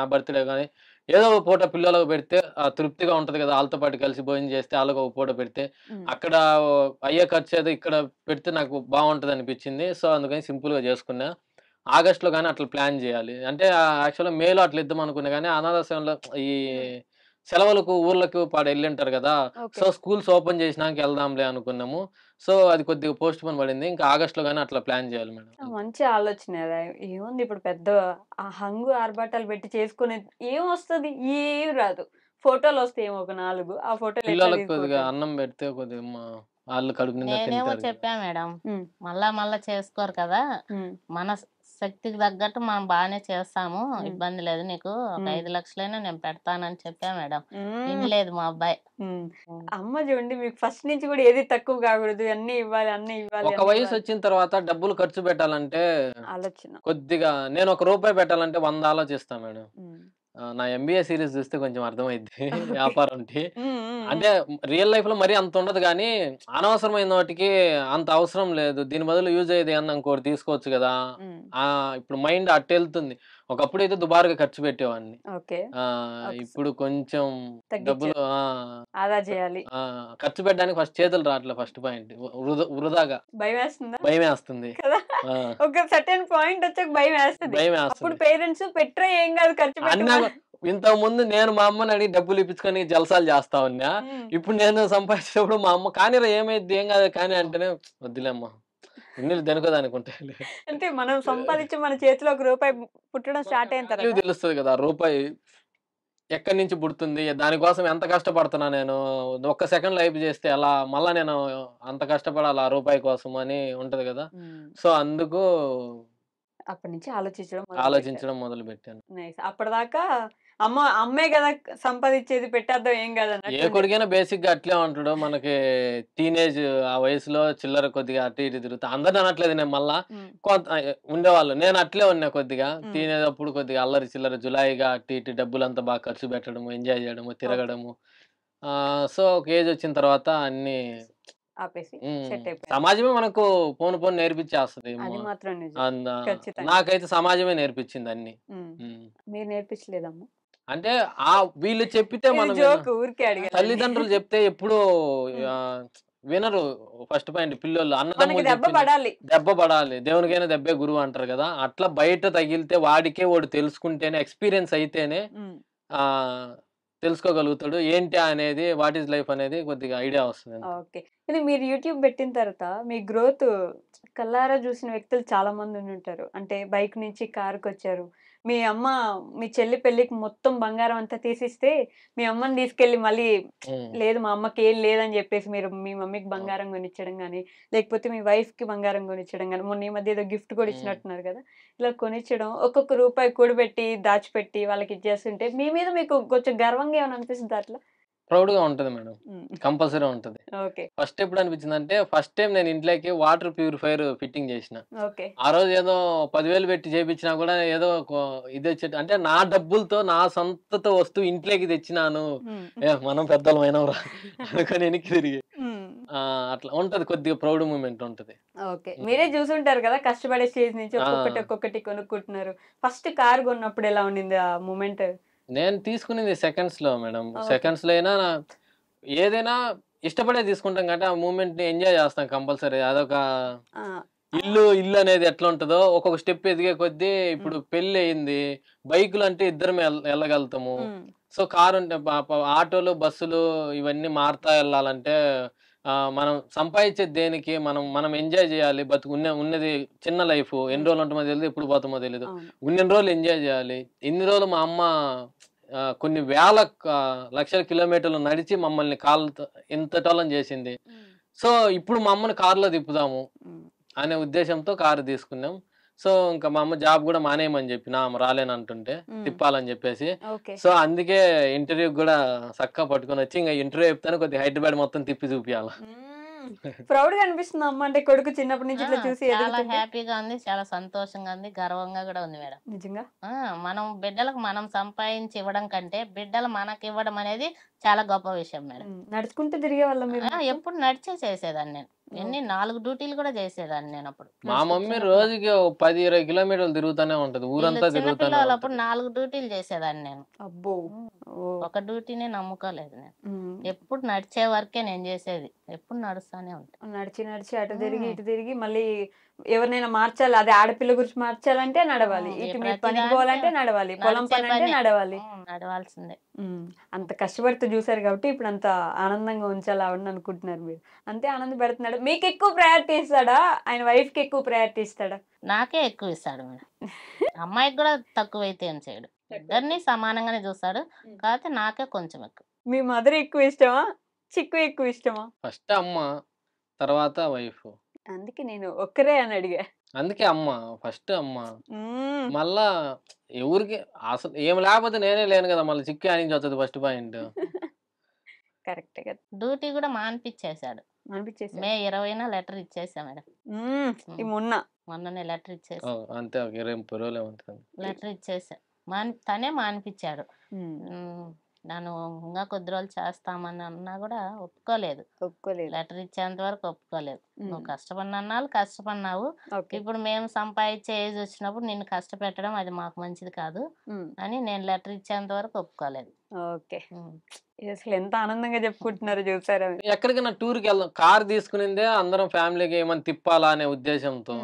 బర్త్‌డే గానీ ఏదో ఒక పూట పిల్లలకు పెడితే తృప్తిగా ఉంటది కదా! ఆళ్ళతో పాటు కలిసి భోజనం చేస్తే ఆళ్ళకి ఒక పూట పెడితే, అక్కడ అయ్యే ఖర్చేదో ఇక్కడ పెడితే నాకు బావుంటదనిపించింది. సో, అందుకని సింపుల్‌గా చేసుకున్నా. ఆగస్ట్‌లో గానీ అట్లా ప్లాన్ జేయాలి. అంటే యాక్చువల్‌గా మేలో అట్లా ఇద్దాం అనుకున్నా గానీ, అనాథాశ్రమంలో ఈ సెలవులకు ఊర్లకు ఎళ్ళింటారు గదా! సో, స్కూల్స్ ఓపెన్ చేసినాక ఎళ్దాంలే అనుకున్నాము. సో, అది కొద్దిగా పోస్ట్‌పోన్ పడింది. ఇంకా ఆగస్ట్‌లో గానీ అట్లా ప్లాన్ జేయాలి మేడం. మంచి ఆలోచనే అది. ఏముంది ఇప్పుడు పెద్ద ఆ హంగు ఆర్భాటాలు పెట్టి చేసుకునేది ఏమొస్తది? ఏమి రాదు. ఫోటోలొస్తాయేమో ఒక 4. ఆ ఫోటోలు ఎట్లా పిల్లలకి కొద్దిగా తీసుకుపోతారు? అన్నం పెడితే కొద్దిగా ఆళ్ళు కడుపు నిండా నేనేమో తింటారు కదా! చెప్పా మేడం, హ్మ్. మళ్ళా చేసుకోరు కదా, హ్మ్. మన శక్తికి తగ్గట్టు మనం బాగానే చేస్తాము, హ్మ్. ఇబ్బంది లేదు, నీకు ఒక 5 లక్షలైనా నేను పెడతానని చెప్పా మేడం. హ్మ్. వినలేదు మా అబ్బాయి. హ్మ్. అమ్మ చూడండి మీకు ఫస్ట్ నుంచి కూడా ఏది తక్కువ కాకూడదు. అన్నీ ఇవ్వాలి, అన్నీ ఇవ్వాలి, ఒక అన్నీ వయసు ఇవ్వాలి. వచ్చిన తర్వాత డబ్బులు ఖర్చు పెట్టాలంటే ఆలోచన. కొద్దిగా నేను ఒక రూపాయి పెట్టాలంటే 100 ఆలోచిస్తా మేడం. హ్మ్. నా ఎంబీఏ సీరీస్ చూస్తే కొంచెం అర్థమైద్ది ఓకే. వ్యాపారంకి. హ్మ్. హ్మ్. అంటే రియల్ లైఫ్‌లో మరీ అంత ఉండదు గానీ, అనవసరమైన వాటికి అంత అవసరం లేదు. దీని బదులు యూజ్ అయ్యేది ఏమన్నా ఇంకోటి తీసుకోవచ్చు గదా! హ్మ్. ఇప్పుడు మైండ్ అటెళ్తుంది. ఒకప్పుడైతే దుబారుగా ఖర్చు పెట్టేవాడిని. ఓకే. ఇప్పుడు కొంచెం డబ్బులు తగ్గిచ్చారు. ఆదా చేయాలి. ఖర్చు పెట్టడానికి చేతులు రావట్లే ఫస్ట్ పాయింట్. వృధాగా భయమేస్తుందా? భయమేస్తుంది. కదా! ఆ! ఒక సర్టెన్ పాయింట్ వచ్చాక భయమేస్తది. అప్పుడు భయమేస్తది. పేరెంట్స్ పెట్టరా ఏం కాదు ఖర్చు అన్నా పెట్టమా. ఇంతకుముందు నేను మా అమ్మని అడిగి డబ్బులు ఇప్పించుకొని జలసాలు చేస్తా ఉన్నా. హ్మ్. ఇప్పుడు నేను సంపాదించేటప్పుడు మా అమ్మ కానీరా ఏమైద్ది ఏం కాదు కానీ అంటేనే వద్దులేమ్మా ఉన్నీళ్ళు దేనికోదానికి ఉంటాయిలే. అంటే మనం సంపాదించి మన చేతిలో ఒక రూపాయి పుట్టడం స్టార్ట్ అయిన వాల్యూ తర్వాత తెలుస్తది కదా! రూపాయి ఎక్కడి నుంచి పుడుతుంది? దానికోసం ఎంత కష్టపడుతున్నా నేను. ఒక్క సెకండ్‌లో అయిపు చేస్తే ఎలా? మళ్ళా నేను అంత కష్టపడాలా ఆ రూపాయి కోసం అని ఉంటది కదా! హ్మ్. సో, అందుకు అప్పటి నుంచి ఆలోచించడం మొదలుపెట్టారు. ఆలోచించడం మొదలుపెట్టాను. నైస్. అప్పటిదాకా అమ్మే కదా సంపాదించేది పెట్టేద్దాం ఏం ఏ కాదన్నట్టుండేది. కొడుకైనా బేసిక్‌గా అట్లే ఉంటాడు. మనకి టీనేజ్ ఆ వయసులో చిల్లర కొద్దిగా అటు ఇటు తిరుగుతా అందరిని అనట్లేదు నేను మళ్ళా. హ్మ్. ఉండేవాళ్ళు. నేను అట్లే ఉన్నా కొద్దిగా. హ్మ్. టీనేజ్ అప్పుడు కొద్దిగా అల్లరి చిల్లర జులాయిగా అటు ఇటు డబ్బులంతా బాగా ఖర్చు పెట్టడము, ఎంజాయ్ చేయడము, ఓకే. తిరగడము. సో, ఒక ఏజ్ వచ్చిన తర్వాత అన్నీ ఆపేసి హ్మ్. సెట్ అయిపోయారు. సమాజమే మనకు పోను పోను నేర్పించేస్తది. అది మాత్రం నిజం. అంద ఖచ్చితంగా. నాకైతే సమాజమే నేర్పించింది అన్నీ. హ్మ్. హ్మ్. మీరు నేర్పించలేదమ్మా? అంటే వీళ్ళు చెప్పితే ఇది మనం జోక్ ఊరికే అడిగానండి. తల్లిదండ్రులు చెప్తే ఎప్పుడూ హ్మ్. వినరు. ఫస్ట్ పాయింట్ పిల్లోళ్ళు. మనకి అన్నదమ్ములు దెబ్బ చెప్పిన పడాలి. దెబ్బ పడాలి. దేవునికైనా దెబ్బే గురువు అంటారు గదా! అట్లా బయట తగిలితే వాడు తెలుసుకుంటేనే ఎక్స్‌పీరియన్స్ అయితేనే హ్మ్. ఆహ్, తెలుసుకోగలుగుతాడు. ఏంటి అనేది వాట్ ఈస్ లైఫ్ అనేది కొద్దిగా ఐడియా వస్తదంతే. ఓకే. కానీ మీరు యూట్యూబ్ పెట్టిన తర్వాత మీ గ్రోత్ కళ్ళారా చూసిన వ్యక్తులు చాలా మంది ఉండుంటారు. అంటే బైక్ నుంచి కారుకొచ్చారు. మీ చెల్లి పెళ్ళికి మొత్తం బంగారం అంతా తీసిస్తే, మీ అమ్మని తీసుకెళ్ళి మళ్ళీ హ్మ్. లేదు మా అమ్మకేం లేదని జెప్పేసి మీరు మీ మమ్మీకి అవును. బంగారం కొనిచ్చడం గాని, లేకపోతే మీ వైఫ్‌కి బంగారం కొనిచ్చడం గాని, మొన్న ఈ మధ్య ఏదో గిఫ్ట్ కూడా హ్మ్. ఇచ్చినట్టున్నారు గదా! ఇలా కొనిచ్చడం, ఒక్కొక్క రూపాయి కూడబెట్టి, దాచిపెట్టి వాళ్ళకిచ్చేస్తుంటే మీ మీద మీకు కొంచెం గర్వంగా ఏమైనా అనిపిస్తుందా అట్లా? ప్రౌడ్‌గా ఉంటది మేడం. హ్మ్. కంపల్సరీ ఉంటది. ఓకే. ఫస్ట్ ఎప్పుడు అనిపించిందంటే ఫస్ట్ టైమ్ నేను ఇంట్లోకి వాటర్ ప్యూరిఫైయర్ ఫిట్టింగ్ చేసిన. ఓకే. ఆ రోజు ఏదో 10,000 పెట్టి చేపించినా కూడా ఏదో ఇదొచ్చేట అంటే నా డబ్బులతో నా సొంతతో వస్తువు ఇంట్లోకి తెచ్చినాను. హ్మ్. మనం పెద్దోళ్ళమైనాంరా అనుకోని వెనక్కి తిరిగి. హ్మ్. అట్లా ఉంటది కొద్దిగా ప్రౌడ్ మూమెంట్ ఉంటది. ఓకే. హ్మ్. మీరే జూసుంటారు గదా! కష్టపడే స్టేజ్ నుంచి ఆ! ఒక్కొక్కటి కొనుక్కుంటున్నారు. ఫస్ట్ కార్ గొన్నప్పుడు ఎలా ఉండింది ఆ మూమెంట్? నేను తీసుకునేది సెకండ్స్‌లో మేడం. ఓకే. సెకండ్స్‌లో అయినా ఏదైనా ఇష్టపడే తీసుకుంటాం కాబట్టి ఆ మూమెంట్‌ని ఎంజాయ్ చేస్తాం కంపల్సరీ. అదొక ఆ! ఇల్లు అనేది ఎట్లా ఉంటదో ఒక్కొక్క స్టెప్ ఎదిగే కొద్దీ హ్మ్. ఇప్పుడు పెళ్లయింది. బైకులంటే ఇద్దరమే ఎళ్ళగలుగుతాము. హ్మ్. సో, కారుంటే ఆటోలు, బస్సులు ఇవన్నీ మారుతా ఎళ్ళాలంటే మనం సంపాదించేది దేనికి? మనం ఎంజాయ్ జేయాలి. ఉన్నది చిన్న లైఫు. ఎన్ని హ్మ్. రోజులు ఉంటామో తెలీదు. ఎప్పుడు పోతామో తెలీదు. అవును. ఉన్నన్ని రోజులు ఎంజాయ్ జేయాలి. ఇన్ని రోజులు మా అమ్మ కొన్ని వేల లక్షల కిలోమీటర్లు నడిచి మమ్మల్ని కాళ్ళతో ఇంతటోళ్ళని జేసింది. హ్మ్. సో, ఇప్పుడు మా అమ్మని కారులో తిప్పుదాము హ్మ్. అనే ఉద్దేశ్యంతో కారు తీసుకున్నాం. సో ఇంకా మా అమ్మ జాబ్ కూడా మానేయమని చెప్పి నా రాలేను అంటుంటే తిప్పాలని చెప్పేసి. సో అందుకే ఇంటర్వ్యూ కూడా చక్కగా పట్టుకొని వచ్చి ఇంకా ఇంటర్వ్యూ చెప్తాను కొద్దిగా హైదరాబాద్ మొత్తం తిప్పి చూపించాలి. ప్రౌడ్ గా అనిపిస్తుంది అమ్మ అంటే కొడుకు చిన్నప్పటి నుంచి ఇట్లా చూసి చాలా హ్యాపీగా ఉంది, చాలా సంతోషంగా ఉంది, గర్వంగా కూడా ఉంది మేడం. నిజంగా మనం బిడ్డలకు మనం సంపాదించి ఇవ్వడం కంటే బిడ్డలు మనకి ఇవ్వడం అనేది చాలా గొప్ప విషయం మేడం. నడుచుకుంటూ తిరిగే వాళ్ళం మీరు? ఎప్పుడు నడిచే చేసేదాన్ని నేను, ఎన్ని 4 డ్యూటీలు కూడా చేసేదాన్ని నేను అప్పుడు. మా మమ్మీ రోజుకి 10-20 కిలోమీటర్లు తిరుగుతూనే ఉంటది, ఊరంతా తిరుగుతానే. అప్పుడు 4 డ్యూటీలు చేసేదాన్ని నేను. అబ్బో, ఒక డ్యూటీనే నమ్ముకోలేదు నేను, ఎప్పుడు నడిచే వరకే నేను చేసేది, ఎప్పుడు నడుస్తానే ఉంటాను. నడిచి నడిచి అటు తిరిగి ఇటు తిరిగి మళ్ళీ ఎవరినైనా మార్చాలి, అదే ఆడపిల్ల గురించి మార్చాలంటే నడవాలి, ఇటు మీరు పనికి పోవాలంటే నడవాలి, పొలం పని అంటే నడవాలి, నడవాల్సిందే. అంత కష్టపడుతూ చూసారు కాబట్టి ఇప్పుడు అంత ఆనందంగా ఉంచాలి ఆవిడని అనుకుంటున్నారు మీరు. అంతే ఆనంద పెడుతున్నాడు. మీకు ఎక్కువ ప్రయారిటీ ఇస్తాడా, ఆయన వైఫ్ కి ఎక్కువ ప్రయారిటీ ఇస్తాడా? నాకే ఎక్కువ ఇస్తాడు మేడం, అమ్మాయికి కూడా తక్కువ అయితే ఏం చేయడు, ఇద్దరిని సమానంగానే చూస్తాడు, కాకపోతే నాకే కొంచెం ఎక్కువ. మీ మదర్ ఎక్కువ ఇష్టమా, చిక్కు ఎక్కువ ఇష్టమా? ఫస్ట్ అమ్మ, తర్వాత వైఫ్. అందుకే నేను ఒక్కరే అని అడిగా. అందుకే అమ్మ ఫస్ట్, అమ్మ మళ్ళా ఎవరికి అసలు ఏం లేకపోతే నేనే లేను కదా, మళ్ళీ చిక్కు నుంచి వస్తుంది ఫస్ట్ పాయింట్. కరెక్ట్ గా డ్యూటీ కూడా మానిపించేశాడు. మే 20న లెటర్ ఇచ్చేసా మేడం, మొన్ననే లెటర్ ఇచ్చేసా. అంతే, ఒక 20 రోజులు ఏమంటుంది లెటర్ ఇచ్చేసా, తనే మానిపించాడు. నన్ను ఇంకా కొద్ది రోజులు చేస్తామని అన్నా కూడా ఒప్పుకోలేదు. లెటర్ ఇచ్చేంత వరకు ఒప్పుకోలేదు. నువ్వు కష్టపడినాళ్ళు కష్టపడినావు, ఇప్పుడు మేము సంపాదించే ఏజ్ వచ్చినప్పుడు నిన్ను కష్టపెట్టడం అది మాకు మంచిది కాదు అని నేను లెటర్ ఇచ్చేంత వరకు ఒప్పుకోలేదు. ఓకే, అసలు ఎంత ఆనందంగా చెప్పుకుంటున్నారు చూసారా. ఎక్కడికైనా టూర్కి వెళ్దాం, కార్ తీసుకునిందే అందరం ఫ్యామిలీకి ఏమైనా తిప్పాలా అనే ఉద్దేశంతో.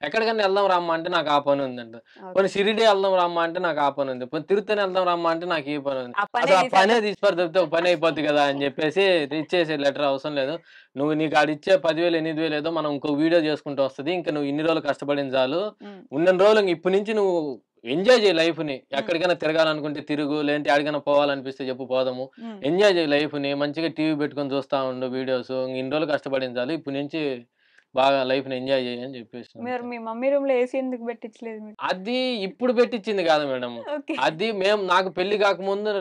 ఎక్కడికైనా వెళ్దాం రమ్మా అంటే నాకు ఆ పని ఉందంట, కొన్ని షిరిడి వెళ్దాం రమ్మా అంటే నాకు ఆ పని ఉంది, కొన్ని తిరుత్తని వెళ్దాం రమ్మా అంటే నాకు ఈ పని ఉంది. అసలు ఆ పనే తీసిపారు తప్పితే ఒక పని అయిపోద్ది కదా అని చెప్పేసి ఇచ్చేసే లెటర్ అవసరం లేదు, నువ్వు నీకు ఆడిచ్చే 10,000 8,000 ఏదో మనం ఇంకో వీడియో చేసుకుంటూ వస్తుంది, ఇంకా నువ్వు ఇన్ని రోజులు కష్టపడిన చాలు, ఉన్న రోజులు ఇప్పటి నుంచి నువ్వు ఎంజాయ్ చేయి లైఫ్ ని, ఎక్కడికైనా తిరగాలనుకుంటే తిరుగు, లేదంటే ఎక్కడికైనా పోవాలనిపిస్తే చెప్పు పోదాము, ఎంజాయ్ చేయి లైఫ్ ని, మంచిగా టీవీ పెట్టుకొని చూస్తా ఉండు వీడియోస్, ఇన్ని రోజులు కష్టపడించాలి, ఇప్పటి నుంచి బాగా లైఫ్ ని ఎంజాయ్ చేయని చెప్పేసి. మీ మమ్మీ రూమ్ లో ఏసీ ఎందుకు పెట్టించలేదు? అది ఇప్పుడు పెట్టించింది కాదు మేడం, అది నాకు పెళ్లి కాకముందు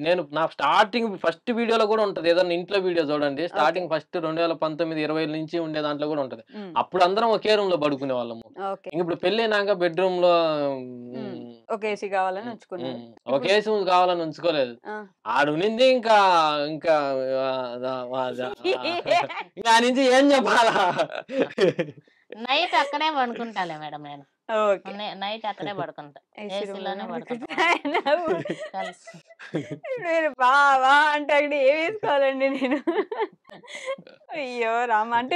నేను నా స్టార్టింగ్ ఫస్ట్ వీడియోలో కూడా ఉంటది, ఏదన్నా ఇంట్లో వీడియో చూడండి, స్టార్టింగ్ ఫస్ట్ 2019-20 నుంచి ఉండే దాంట్లో కూడా ఉంటది. అప్పుడు అందరం ఒకే రూమ్ లో పడుకునే వాళ్ళము. ఇప్పుడు పెళ్లి అయినాక బెడ్రూమ్ లో ఒక ఏసీ కావాలని ఉంచుకున్నాను, ఒక ఏసీ కావాలని ఉంచుకోలేదు, ఆడునింది ఇంకా ఇంకా దాని నుంచి ఏం చెప్పాలా. నైట్ అక్కడే పడుకుంటాలే మేడం, నేను నైట్ అక్కడే పడుకుంటా, ఏసీలోనే పడుకుంటా. బావా అంటే అక్కడ ఏం వేసుకోవాలండి నేను? అయ్యో రామ, అంటే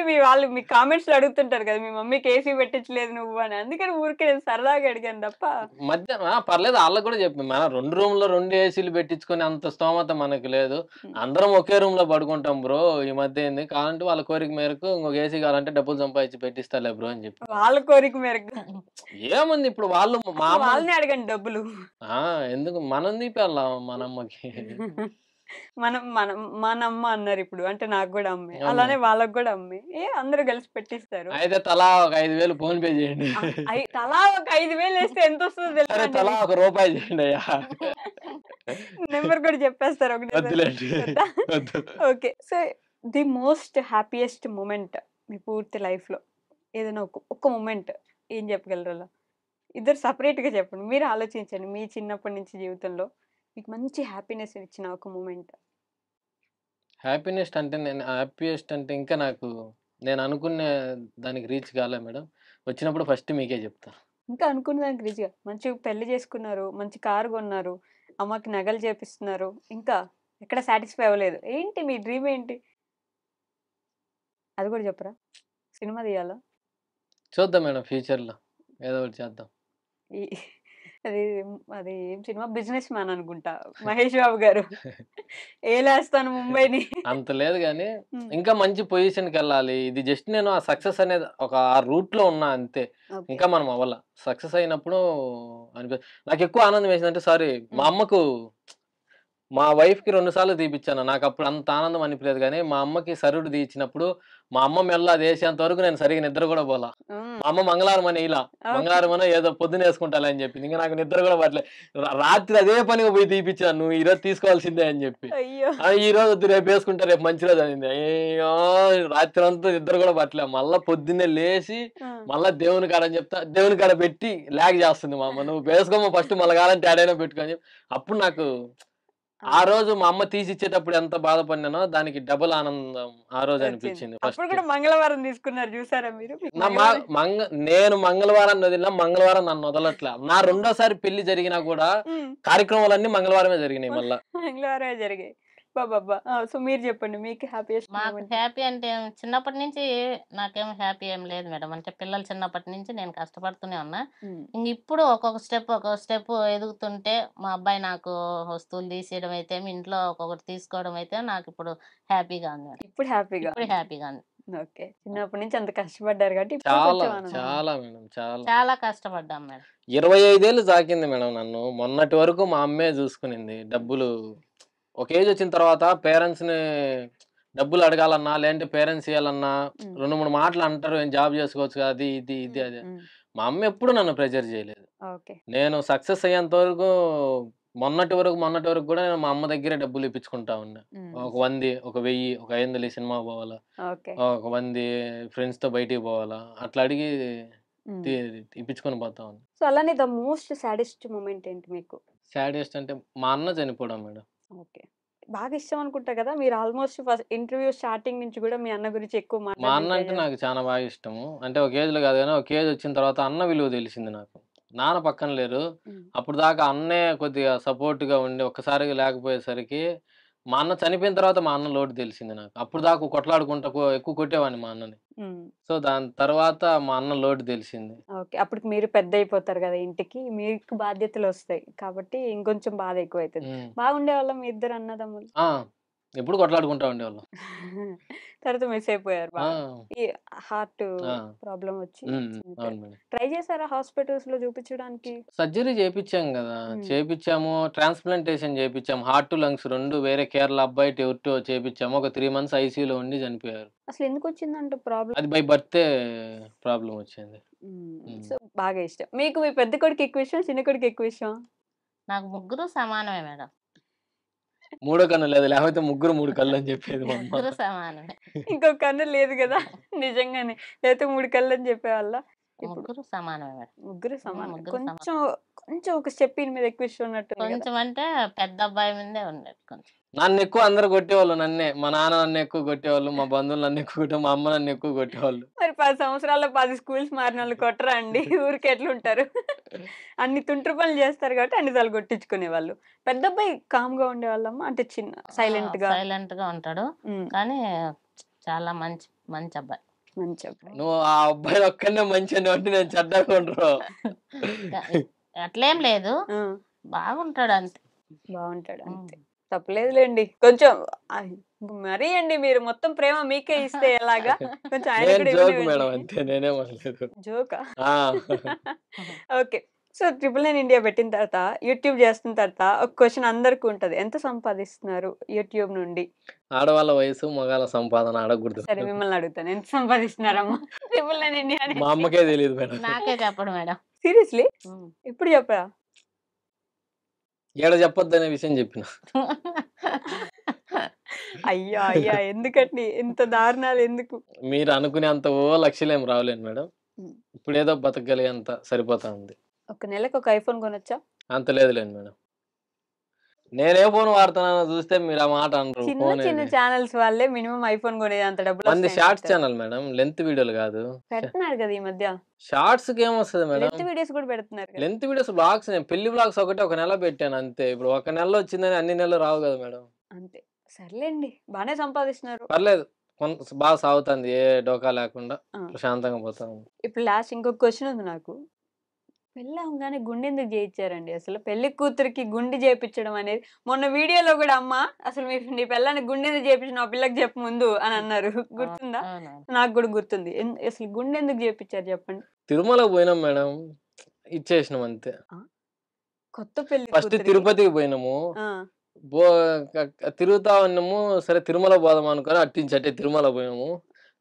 మీ కామెంట్స్ లో అడుగుతుంటారు కదా, మీ మమ్మీకి ఏసీ పెట్టించలేదు నువ్వు అని, అందుకని ఊరికే నేను సరదాగా అడిగాను తప్ప. మధ్య పర్లేదు, వాళ్ళకి కూడా చెప్పి మన 2 రూమ్లో 2 ఏసీలు పెట్టించుకుని అంత స్తోమత మనకు లేదు, అందరం ఒకే రూమ్ లో పడుకుంటాం బ్రో, ఈ మధ్య ఏంది కావాలంటే వాళ్ళ కోరిక మేరకు ఇంకొక ఏసీ కావాలంటే డబ్బులు సంపాదించి పెట్టిస్తాలే బ్రో అని చెప్పి. వాళ్ళ కోరిక మేరకు ఏముంది, ఇప్పుడు వాళ్ళని అడగండి డబ్బులు, ఎందుకు మనం తీపేళ్ళ మనమ్మకి. మనమ్మ అన్నారు ఇప్పుడు, అంటే నాకు కూడా అమ్మే, అలానే వాళ్ళకి కూడా అమ్మే, అందరూ కలిసి పెట్టిస్తారు. అయితే తలా ఒక 5,000 ఫోన్ పే చేయండి. తలా ఒక 5,000 వేస్తే ఎంత వస్తుందో తెలుసా? తలా ₹1 చేయండి అయ్యా, నెంబర్ కూడా చెప్పేస్తారు ఒకటి. Okay, so the most happiest moment మీ పూర్తి లైఫ్ లో ఏదైనా ఒక్క మూమెంట్ ఏం చెప్పగలరు? ఇద్దరు సపరేట్ గా చెప్పండి, మీరు ఆలోచించండి, మీ చిన్నప్పటి నుంచి జీవితంలో మీకు మంచి హ్యాపీనెస్ ఇచ్చిన ఒక మూమెంట్. హ్యాపీనెస్ అంటే ఇంకా నేను అనుకునే దానికి రీచ్ కాలే మేడం, వచ్చినప్పుడు ఫస్ట్ మీకే చెప్తా. ఇంకా అనుకున్న దానికి రీచ్ గా, మంచి పెళ్లి చేసుకున్నారు, మంచి కారు కొన్నారు, అమ్మకి నగలు చేపిస్తున్నారు, ఇంకా ఎక్కడ సాటిస్ఫై అవ్వలేదు, ఏంటి మీ డ్రీమ్ ఏంటి? అది కూడా చెప్పరా? సినిమా తీయాలా? చూద్దాం మేడం, ఫ్యూచర్ లో ఏదో ఒకటి చేద్దాం. అది అది ఏం సినిమా? బిజినెస్ మ్యాన్ అనుకుంటా, మహేష్ బాబు గారు. ఏలేస్తాను ముంబైని. అంత లేదు కానీ ఇంకా మంచి పొజిషన్ కి వెళ్ళాలి. ఇది జస్ట్ నేను ఆ సక్సెస్ అనేది ఒక రూట్ లో ఉన్నా అంతే, ఇంకా మనం అవ్వాల. సక్సెస్ అయినప్పుడు నాకు ఎక్కువ ఆనందం వేసిందంటే, సారీ మా అమ్మకు మా వైఫ్‌కి 2 సార్లు తీపిచ్చాను. నాకప్పుడు అంత ఆనందం అనిపియలేదు గానీ, మా అమ్మకి సరుడు తీయించినప్పుడు, మా అమ్మ మెల్ల అదేసేంత వరకు నేను సరిగ్గా నిద్ర గూడా పోలా. హ్మ్. మా అమ్మ మంగళవారం అని ఎయలా. ఓకే. మంగళవారమనో ఏదో పొద్దునేసుకుంటాలే అని జెప్పింది. ఇంక నాకు నిద్ర గూడా పట్టలే. రాత్రి అదే పనిగా పోయి తీపిచ్చాను. నువ్వు ఈరోజు తీసుకోవాల్సిందే అని జెప్పి. అయ్యో! ఈరోజు వద్దు రేపేసుకుంటా రేపు మంచి రోజు అనింది. అయ్యో! రాత్రంతా నిద్ర గూడా పట్టలే. మళ్ళా పొద్దున్నే లేసి, ఆ! మళ్ళా దేవుని కాడ అని చెప్తా, దేవుని కాడ పెట్టి లాగ్ జేస్తుంది మా అమ్మ. నువ్వు వేసుకోమ్మా ఫస్ట్ మళ్ళా కావాలంటే యాడైనా పెట్టుకో అని జెప్పి. అప్పుడు నాకు ఆ రోజు మా అమ్మ తీసిచ్చేటప్పుడు ఎంత బాధపడినానో దానికి డబుల్ ఆనందం ఆ రోజు వచ్చింది. అనిపించింది అప్పుడు ఫస్ట్. కూడా మంగళవారం తీసుకున్నారు చూసారా మీరు? మీకు నా మా మంగళవారం మంగ నేను మంగళవారాన్ని వదిలినా, మంగళవారం నన్ను వదలట్లా. నా రెండోసారి పెళ్లి జరిగినా కూడా హ్మ్. కార్యక్రమాలన్నీ మంగళవారమే జరిగినాయి మళ్ళా. మంగళవారమే జరిగాయి. అబ్బబ్బబ్బా! సో మీరు చెప్పండి మీకు హ్యాపీయెస్ట్ మాకు మూమెంట్? హ్యాపీ అంటే చిన్నప్పటి నుంచి నాకేం హ్యాపీ ఏం లేదు మేడం. అంటే పిల్లలు చిన్నప్పటి నుంచి నేను కష్టపడుతూనే ఉన్నా. హ్మ్. ఇప్పుడు ఒక్కొక్క స్టెప్ ఎదుగుతుంటే మా అబ్బాయి నాకు వస్తువులు తీసియడం అయితేమి, ఇంట్లో ఒక్కొక్కటి తీసుకోవడం అయితే నాకిప్పుడు హ్యాపీగా ఉంది మేడం. ఇప్పుడు హ్యాపీగా. ఇప్పుడు హ్యాపీగా ఉంది. ఓకే. చిన్నప్పటి నుంచి అంత కష్టపడ్డారు కాబట్టి ఇప్పుడు చాలా, కొంచెం ఆనందం. చాలా మేడం. చాలా. చాలా కష్టపడ్డాం మేడం. 25 ఏళ్ళు సాకింది మేడం నన్ను. మొన్నటి వరకు మా అమ్మే చూసుకునింది. డబ్బులు ఒక ఏజ్ వచ్చిన తర్వాత పేరెంట్స్‌ని డబ్బులు అడగాలన్నా, లేదంటే పేరెంట్స్ ఇయ్యాలన్నా హ్మ్. 2, 3 మాటలు అంటారు. "ఏం జాబ్ చేసుకోవచ్చు కదా!" అది, ఇది, హ్మ్. అది. హ్మ్. మా అమ్మ ఎప్పుడు నన్ను ప్రెషర్ చేయలేదు. ఓకే. నేను సక్సెస్ అయ్యేంత వరకు మొన్నటి వరకు కూడా నేను మా అమ్మ దగ్గరే డబ్బులు ఇప్పించుకుంటా ఉన్నా. హ్మ్. ఒక 100, ఒక 1000, ఒక 500 ఈ సినిమాకి పోవాలా, ఓకే. ఒక 100 ఫ్రెండ్స్‌తో బయటికి పోవాలా, అట్లా అడిగి హ్మ్. తి ఇప్పించుకొని పోతా ఉన్నా. సో అలానే ద మోస్ట్ సాడెస్ట్ మూమెంట్ ఏంటి మీకు? సాడెస్ట్ అంటే మా అన్న చనిపోవడం మేడం. ఓకే. బాగా ఇష్టం అనుకుంటా కదా! మీరు ఆల్‌మోస్ట్ ఫస్ట్ ఇంటర్వ్యూ స్టార్టింగ్ నుంచి గూడా మీ అన్న గురించి ఎక్కువ మా మాట్లాడడం అన్న ట్రై అంటే నాకు చేస్తారు. చాలా బాగా ఇష్టము. అంటే ఒక ఏజ్‌లో కాదు గానీ, ఒక ఏజ్ వచ్చిన తర్వాత అన్న విలువ తెలిసింది నాకు. నాన్న పక్కన లేరు. హ్మ్. అప్పటిదాకా అన్నే కొద్దిగా సపోర్ట్‌గా ఉండి ఒక్కసారిగా లేకపోయేసరికి, మా అన్న చనిపోయిన తర్వాత మా అన్న లోటు తెలిసింది నాకు. అప్పటిదాకా కొట్లాడుకుంటా ఎక్కువ కొట్టేవాడిని మా అన్నని. హ్మ్. సో, దాని తర్వాత మా అన్న లోటు తెలిసింది. ఓకే. అప్పటికి మీరు పెద్దయిపోతారు గదా ఇంటికి. మీకు బాధ్యతలొస్తాయి. కాబట్టి ఇంకొంచెం బాధ ఎక్కువైతది. హ్మ్. బాగుండేవాళ్ళా మీ ఇద్దరు అన్నదమ్ములు? ఆ! ఎప్పుడు కొట్లాడుకుంటా ఉండేవాళ్ళం. తర్వాత మిస్ అయిపోయారు ఆ! బాగా. ఈ హార్ట్ ఆ! ప్రాబ్లమ్ వచ్చి హ్మ్. చనిపోయారు. అవును మేడం. ట్రై చేసారా హాస్పిటల్స్‌లో చూపించడానికి? సర్జరీ చేపిచ్చాం గదా! హ్మ్. చేపిచ్చాము. ట్రాన్స్‌ప్లాంటేషన్ చేపిచ్చాము. హార్ట్, లంగ్స్ 2 వేరే కేరళ అబ్బాయిటి ఎవరిటో చేపిచ్చాము. ఒక 3 మంత్స్ ఐసీయూలో ఉండి చనిపోయారు. అసలెందుకొచ్చిందంట ప్రాబ్లమ్? అది బై బర్తే ప్రాబ్లమ్ వచ్చింది. హ్మ్. హ్మ్. సో, బాగా ఇష్టం. మీకు మీ పెద్ద కొడుకు ఎక్కువ ఇష్టమా? చిన్న కొడుకు ఎక్కువ ఇష్టమా? నాకు ముగ్గురు సమానమే మేడం. మూడో కన్ను లేదు. లేకపోతే ముగ్గురు 3 కళ్ళని చెప్పేది మా అమ్మ. ముగ్గురు సమానమే. ఇంకో కన్ను లేదు గదా! నిజంగానే. లేతే 3 కళ్ళని చెప్పేవాళ్ళా? ఇప్పుడు ముగ్గురు సమానమే మేడం. ముగ్గురు సమానమే. ముగ్గురు సమానం. కొంచెం, కొంచెం ఒక స్టెప్ ఈయన మీద ఎక్కువ ఇష్టం ఉన్నట్టుంది గదా! కొంచెం అంటే పెద్ద అబ్బాయి మీదే ఉండేది కొంచెం. నన్నెక్కువ అందరూ కొట్టేవాళ్ళు నన్నే. మా నాన్న నన్నెక్కువ కొట్టేవాళ్ళు. మా బంధువులు నన్నెక్కువ కొట్టేవాళ్ళు. మా అమ్మ నన్నెక్కువ కొట్టేవాళ్ళు. మరి 10 సంవత్సరాల్లో 10 స్కూల్స్ మారినోళ్ళు కొట్టరా అండి? ఊరికే ఎట్లుంటారు? అన్ని తుంట్ర పనులు చేస్తారు కాబట్టి అన్ని సార్లు కొట్టించుకునేవాళ్ళు. పెద్దబ్బాయి కామ్‌గా ఉండేవాళ్ళమ్మా? అంటే చిన్న సైలెంట్‌గా. సైలెంట్‌గా ఉంటాడు. హ్మ్. కానీ చాలా మంచి మంచి అబ్బాయి. మంచి అబ్బాయి. నువ్వు ఆ అబ్బాయి ఒక్కడినే మంచోనివి అంటే నేను చెడ్డగుండరు. అట్లేం లేదు. ఆ! బాగుంటాడు అంతే. బావుంటాడు అంతే. హ్మ్. తప్పులేదులెండి. కొంచెం ఆహ్, మరీ అండి మీరు మొత్తం ప్రేమ మీకే ఇస్తే ఎలాగా? కొంచెం ఆయనకి నేను కూడా జోక్ ఇవ్వనివ్వండి. మేడం అంతే. నేనేమనలేదు. జోకా? ఆ! ఓకే. సో, 999 ఇండియా పెట్టిన తర్వాత, యూట్యూబ్ చేస్తున్న తర్వాత ఒక క్వెషన్ అందరికి ఉంటది. ఎంత సంపాదిస్తున్నారు యూట్యూబ్ నుండి? ఆడవాళ్ళ వయసు, మగాళ్ళ సంపాదన అడగకూడదు సరే మేడం. మిమ్మల్ని అడుగుతాను. ఎంత సంపాదిస్తున్నారమ్మా? 999 ఇండియా మా నుంచి. అమ్మకే తెలీదు మేడం. నాకే చెప్పడు మేడం. సీరియస్లీ? హ్మ్. ఇప్పుడు చెప్పరా? ఈడ చెప్పొద్దనే విషయం చెప్పిన. అయ్యా! అయ్యా! ఎందుకండి? ఇంత దారుణాలు ఎందుకు? మీరు అనుకునేంత లక్షలేం రావులేండి మేడం. హ్మ్. ఇప్పుడేదో బతకగలిగేంత సరిపోతా ఉంది. ఒక నెలకి ఒక ఐఫోన్ కొనొచ్చా? అంత లేదులేండి మేడం. నేనే ఫోన్ వాడుతున్నానో చూస్తే మీరు ఆ మాట అనరు. చిన్న ఫోన్ చిన్న ఏది? ఛానెల్స్ వాళ్ళే మినిమమ్ ఐఫోన్ కొనేంత మంది డబ్బులొస్తాయని షార్ట్స్ చెప్తారు. Channel madam. లెంత్ వీడియోలు కాదు. పెడుతున్నారు కదా ఈ మధ్య. షార్ట్స్‌కి ఏమొస్తది మేడం? లెంత్ వీడియోస్ కూడా పెడుతున్నారు కదా! లెంత్ వీడియోస్ వ్లాగ్స్ నేను పెళ్లి వ్లాగ్స్ ఒకటే ఒక నెల పెట్టాను అంతే. ఇప్పుడు ఒక నెలలో వచ్చిందని అన్ని నెలలు రావు కదా మేడం. అంతే. సర్లేండి. బానే సంపాదిస్తున్నారు. పర్లేదు. బాగా సాగుతుంది. ఏ డోకా లేకుండా ఆ! ప్రశాంతంగా పోతా ఉంది. ఇప్పుడు లాస్ట్ ఇంకొక క్వెషన్ ఉంది నాకు. పెళ్లవ్వంగానే గుండెందుకు చేయిచ్చారండి అసలు? పెళ్లి కూతురికి గుండు చేపిచ్చడం అనేది మొన్న వీడియోలో గూడా అమ్మ అసలు నీ పెళ్ళానికి గుండెందుకు చేపించినావు ఆ పిల్లకి చెప్పు ముందు అని అన్నారు. గుర్తుందా? అవునవును. నాకు గూడా గుర్తుంది. అసలు గుండెందుకు చేపిచ్చారు చెప్పండి? తిరుమలకి పోయినాం మేడం. ఇచ్చేసినాం అంతే. ఆ! కొత్త పెళ్లి ఫస్ట్ కూతురికి తిరుపతికి పోయినాము. ఆ! బో తిరుగుతా ఉన్నాము. సరే తిరుమల పోదాం అనుకోని అట్టించి అట్టే తిరుమల పోయాము.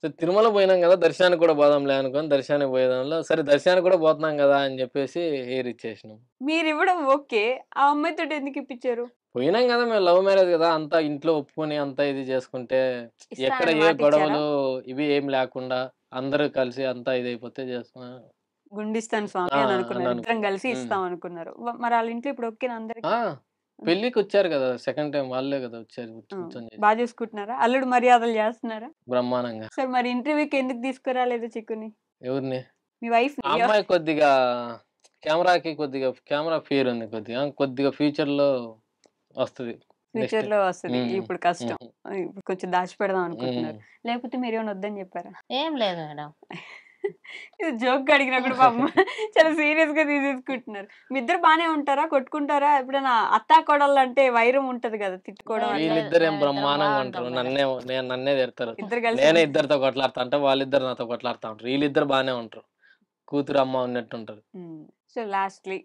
సో తిరుమల పోయినాం కదా, దర్శనానికి కూడా పోదాంలే అనుకోని దర్శనానికి పోయేదాంలో సరే దర్శనానికి కూడా పోతున్నాం కదా అని చెప్పేసి హెయిర్ ఇచ్చేసినాం. మీరివ్వడం ఓకే. ఆ అమ్మాయితోటి ఎందుకు ఇప్పించారు? పోయినాం కదా, మేము లవ్ మ్యారేజ్ కదా, అంతా ఇంట్లో ఒప్పుకొని అంతా ఇది చేసుకుంటే ఎక్కడ ఇస్తానని ఏ మాట ఇచ్చారా? గొడవలు ఇవి ఏం లేకుండా అందరూ కలిసి అంతా ఇదైపోతే చేస్తున్నా. గుండిస్తాను స్వామి అని అనుకున్నారు. అని ఇద్దరం కలిసి అనుకున్నాం. ఇస్తాం అనుకున్నారు. మరి వాళ్ళ ఇంట్లో ఇప్పుడు ఓకేనా అందరికి? పెళ్లికి వచ్చారు కదా, సెకండ్ టైం వాళ్ళే కదా వచ్చారు, కూర్చొని చేశారు. బాగా చూసుకుంటున్నారా? అల్లుడు మర్యాదలు చేస్తున్నారా? బ్రహ్మాండంగా. సరే మరి ఇంటర్వ్యూకి ఎందుకు తీసుకురాలేదు చిక్కుని? ఎవరిని? మీ వైఫ్ ఆ అమ్మాయి కొద్దిగా కెమెరా ఫియర్ ఉంది, కొద్దిగా ఫ్యూచర్ లో వస్తుంది. ఫ్యూచర్ లో వస్తుంది. ఇప్పుడు కష్టం. ఇప్పుడు కొంచెం దాచి పెడదాం అనుకుంటున్నారు. లేకపోతే మీరేమైనా వద్దని చెప్పారా? ఏం లేదు మేడం. ఇది జోక్ అడిగినా కూడా పాపం చాలా సీరియస్ గా తీసేసుకుంటున్నారు. మీ ఇద్దరు బానే ఉంటారా? కొట్టుకుంటారా? ఎప్పుడైనా అత్తా కోడళ్ళు అంటే వైరం ఉంటది కదా, తిట్టుకోవడం. వీళ్ళిద్దరు ఏం బ్రహ్మాండంగా ఉంటారు. నన్నే తిడతారు. ఇద్దరు కలిసి నేనే ఇద్దరితో కొట్లాడుతా అంటే వాళ్ళిద్దరు నాతో కొట్లాడుతా ఉంటారు. వీళ్ళిద్దరు బానే ఉంటారు, కూతురు అమ్మ ఉన్నట్టు ఉంటారు. సో లాస్ట్లీ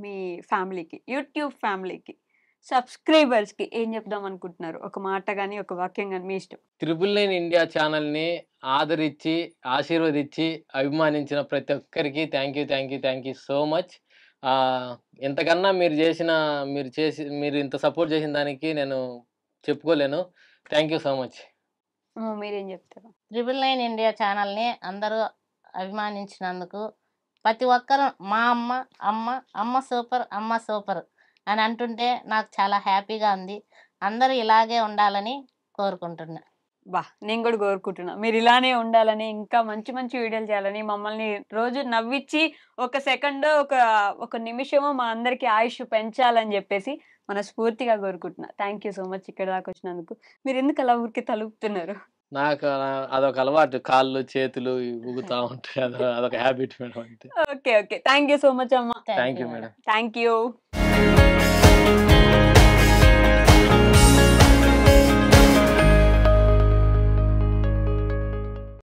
మీ ఫ్యామిలీకి, యూట్యూబ్ ఫ్యామిలీకి, సబ్స్క్రైబర్స్ కి ఏం చెప్దాం అనుకుంటున్నారు? ఒక మాట గానీ ఒక వాక్యం గానీ మీ ఇష్టం. 999 ఇండియా ఛానల్ ని ఆదరించి ఆశీర్వదించి అభిమానించిన ప్రతి ఒక్కరికి థ్యాంక్ యూ సో మచ్. ఎంతకన్నా మీరు ఇంత సపోర్ట్ చేసిన దానికి నేను చెప్పుకోలేను. Thank you so much. మీరేం చెప్తారు? 999 ఇండియా ఛానల్ని అందరూ అభిమానించినందుకు ప్రతి ఒక్కరు మా అమ్మ సూపర్ అని అంటుంటే నాకు చాలా హ్యాపీగా ఉంది. అందరూ ఇలాగే ఉండాలని కోరుకుంటున్నా. నేను కూడా కోరుకుంటున్నా మీరు ఇలానే ఉండాలని, ఇంకా మంచి మంచి వీడియోలు చేయాలని, మమ్మల్ని రోజు నవ్వించి ఒక సెకండ్ ఒక నిమిషము మా అందరికి ఆయుష్ పెంచాలని చెప్పేసి మనస్ఫూర్తిగా కోరుకుంటున్నా. థ్యాంక్ యూ సో మచ్ ఇక్కడ దాకా వచ్చినందుకు. మీరు ఎందుకు అలా ఊరికి తలుపుతున్నారు? నాకు అదొక అలవాటు, కాళ్ళు చేతులు ఊగుతా ఉంటాయి, అదొక habit madam. Okay thank you so much అమ్మా. Thank you madam. Thank you.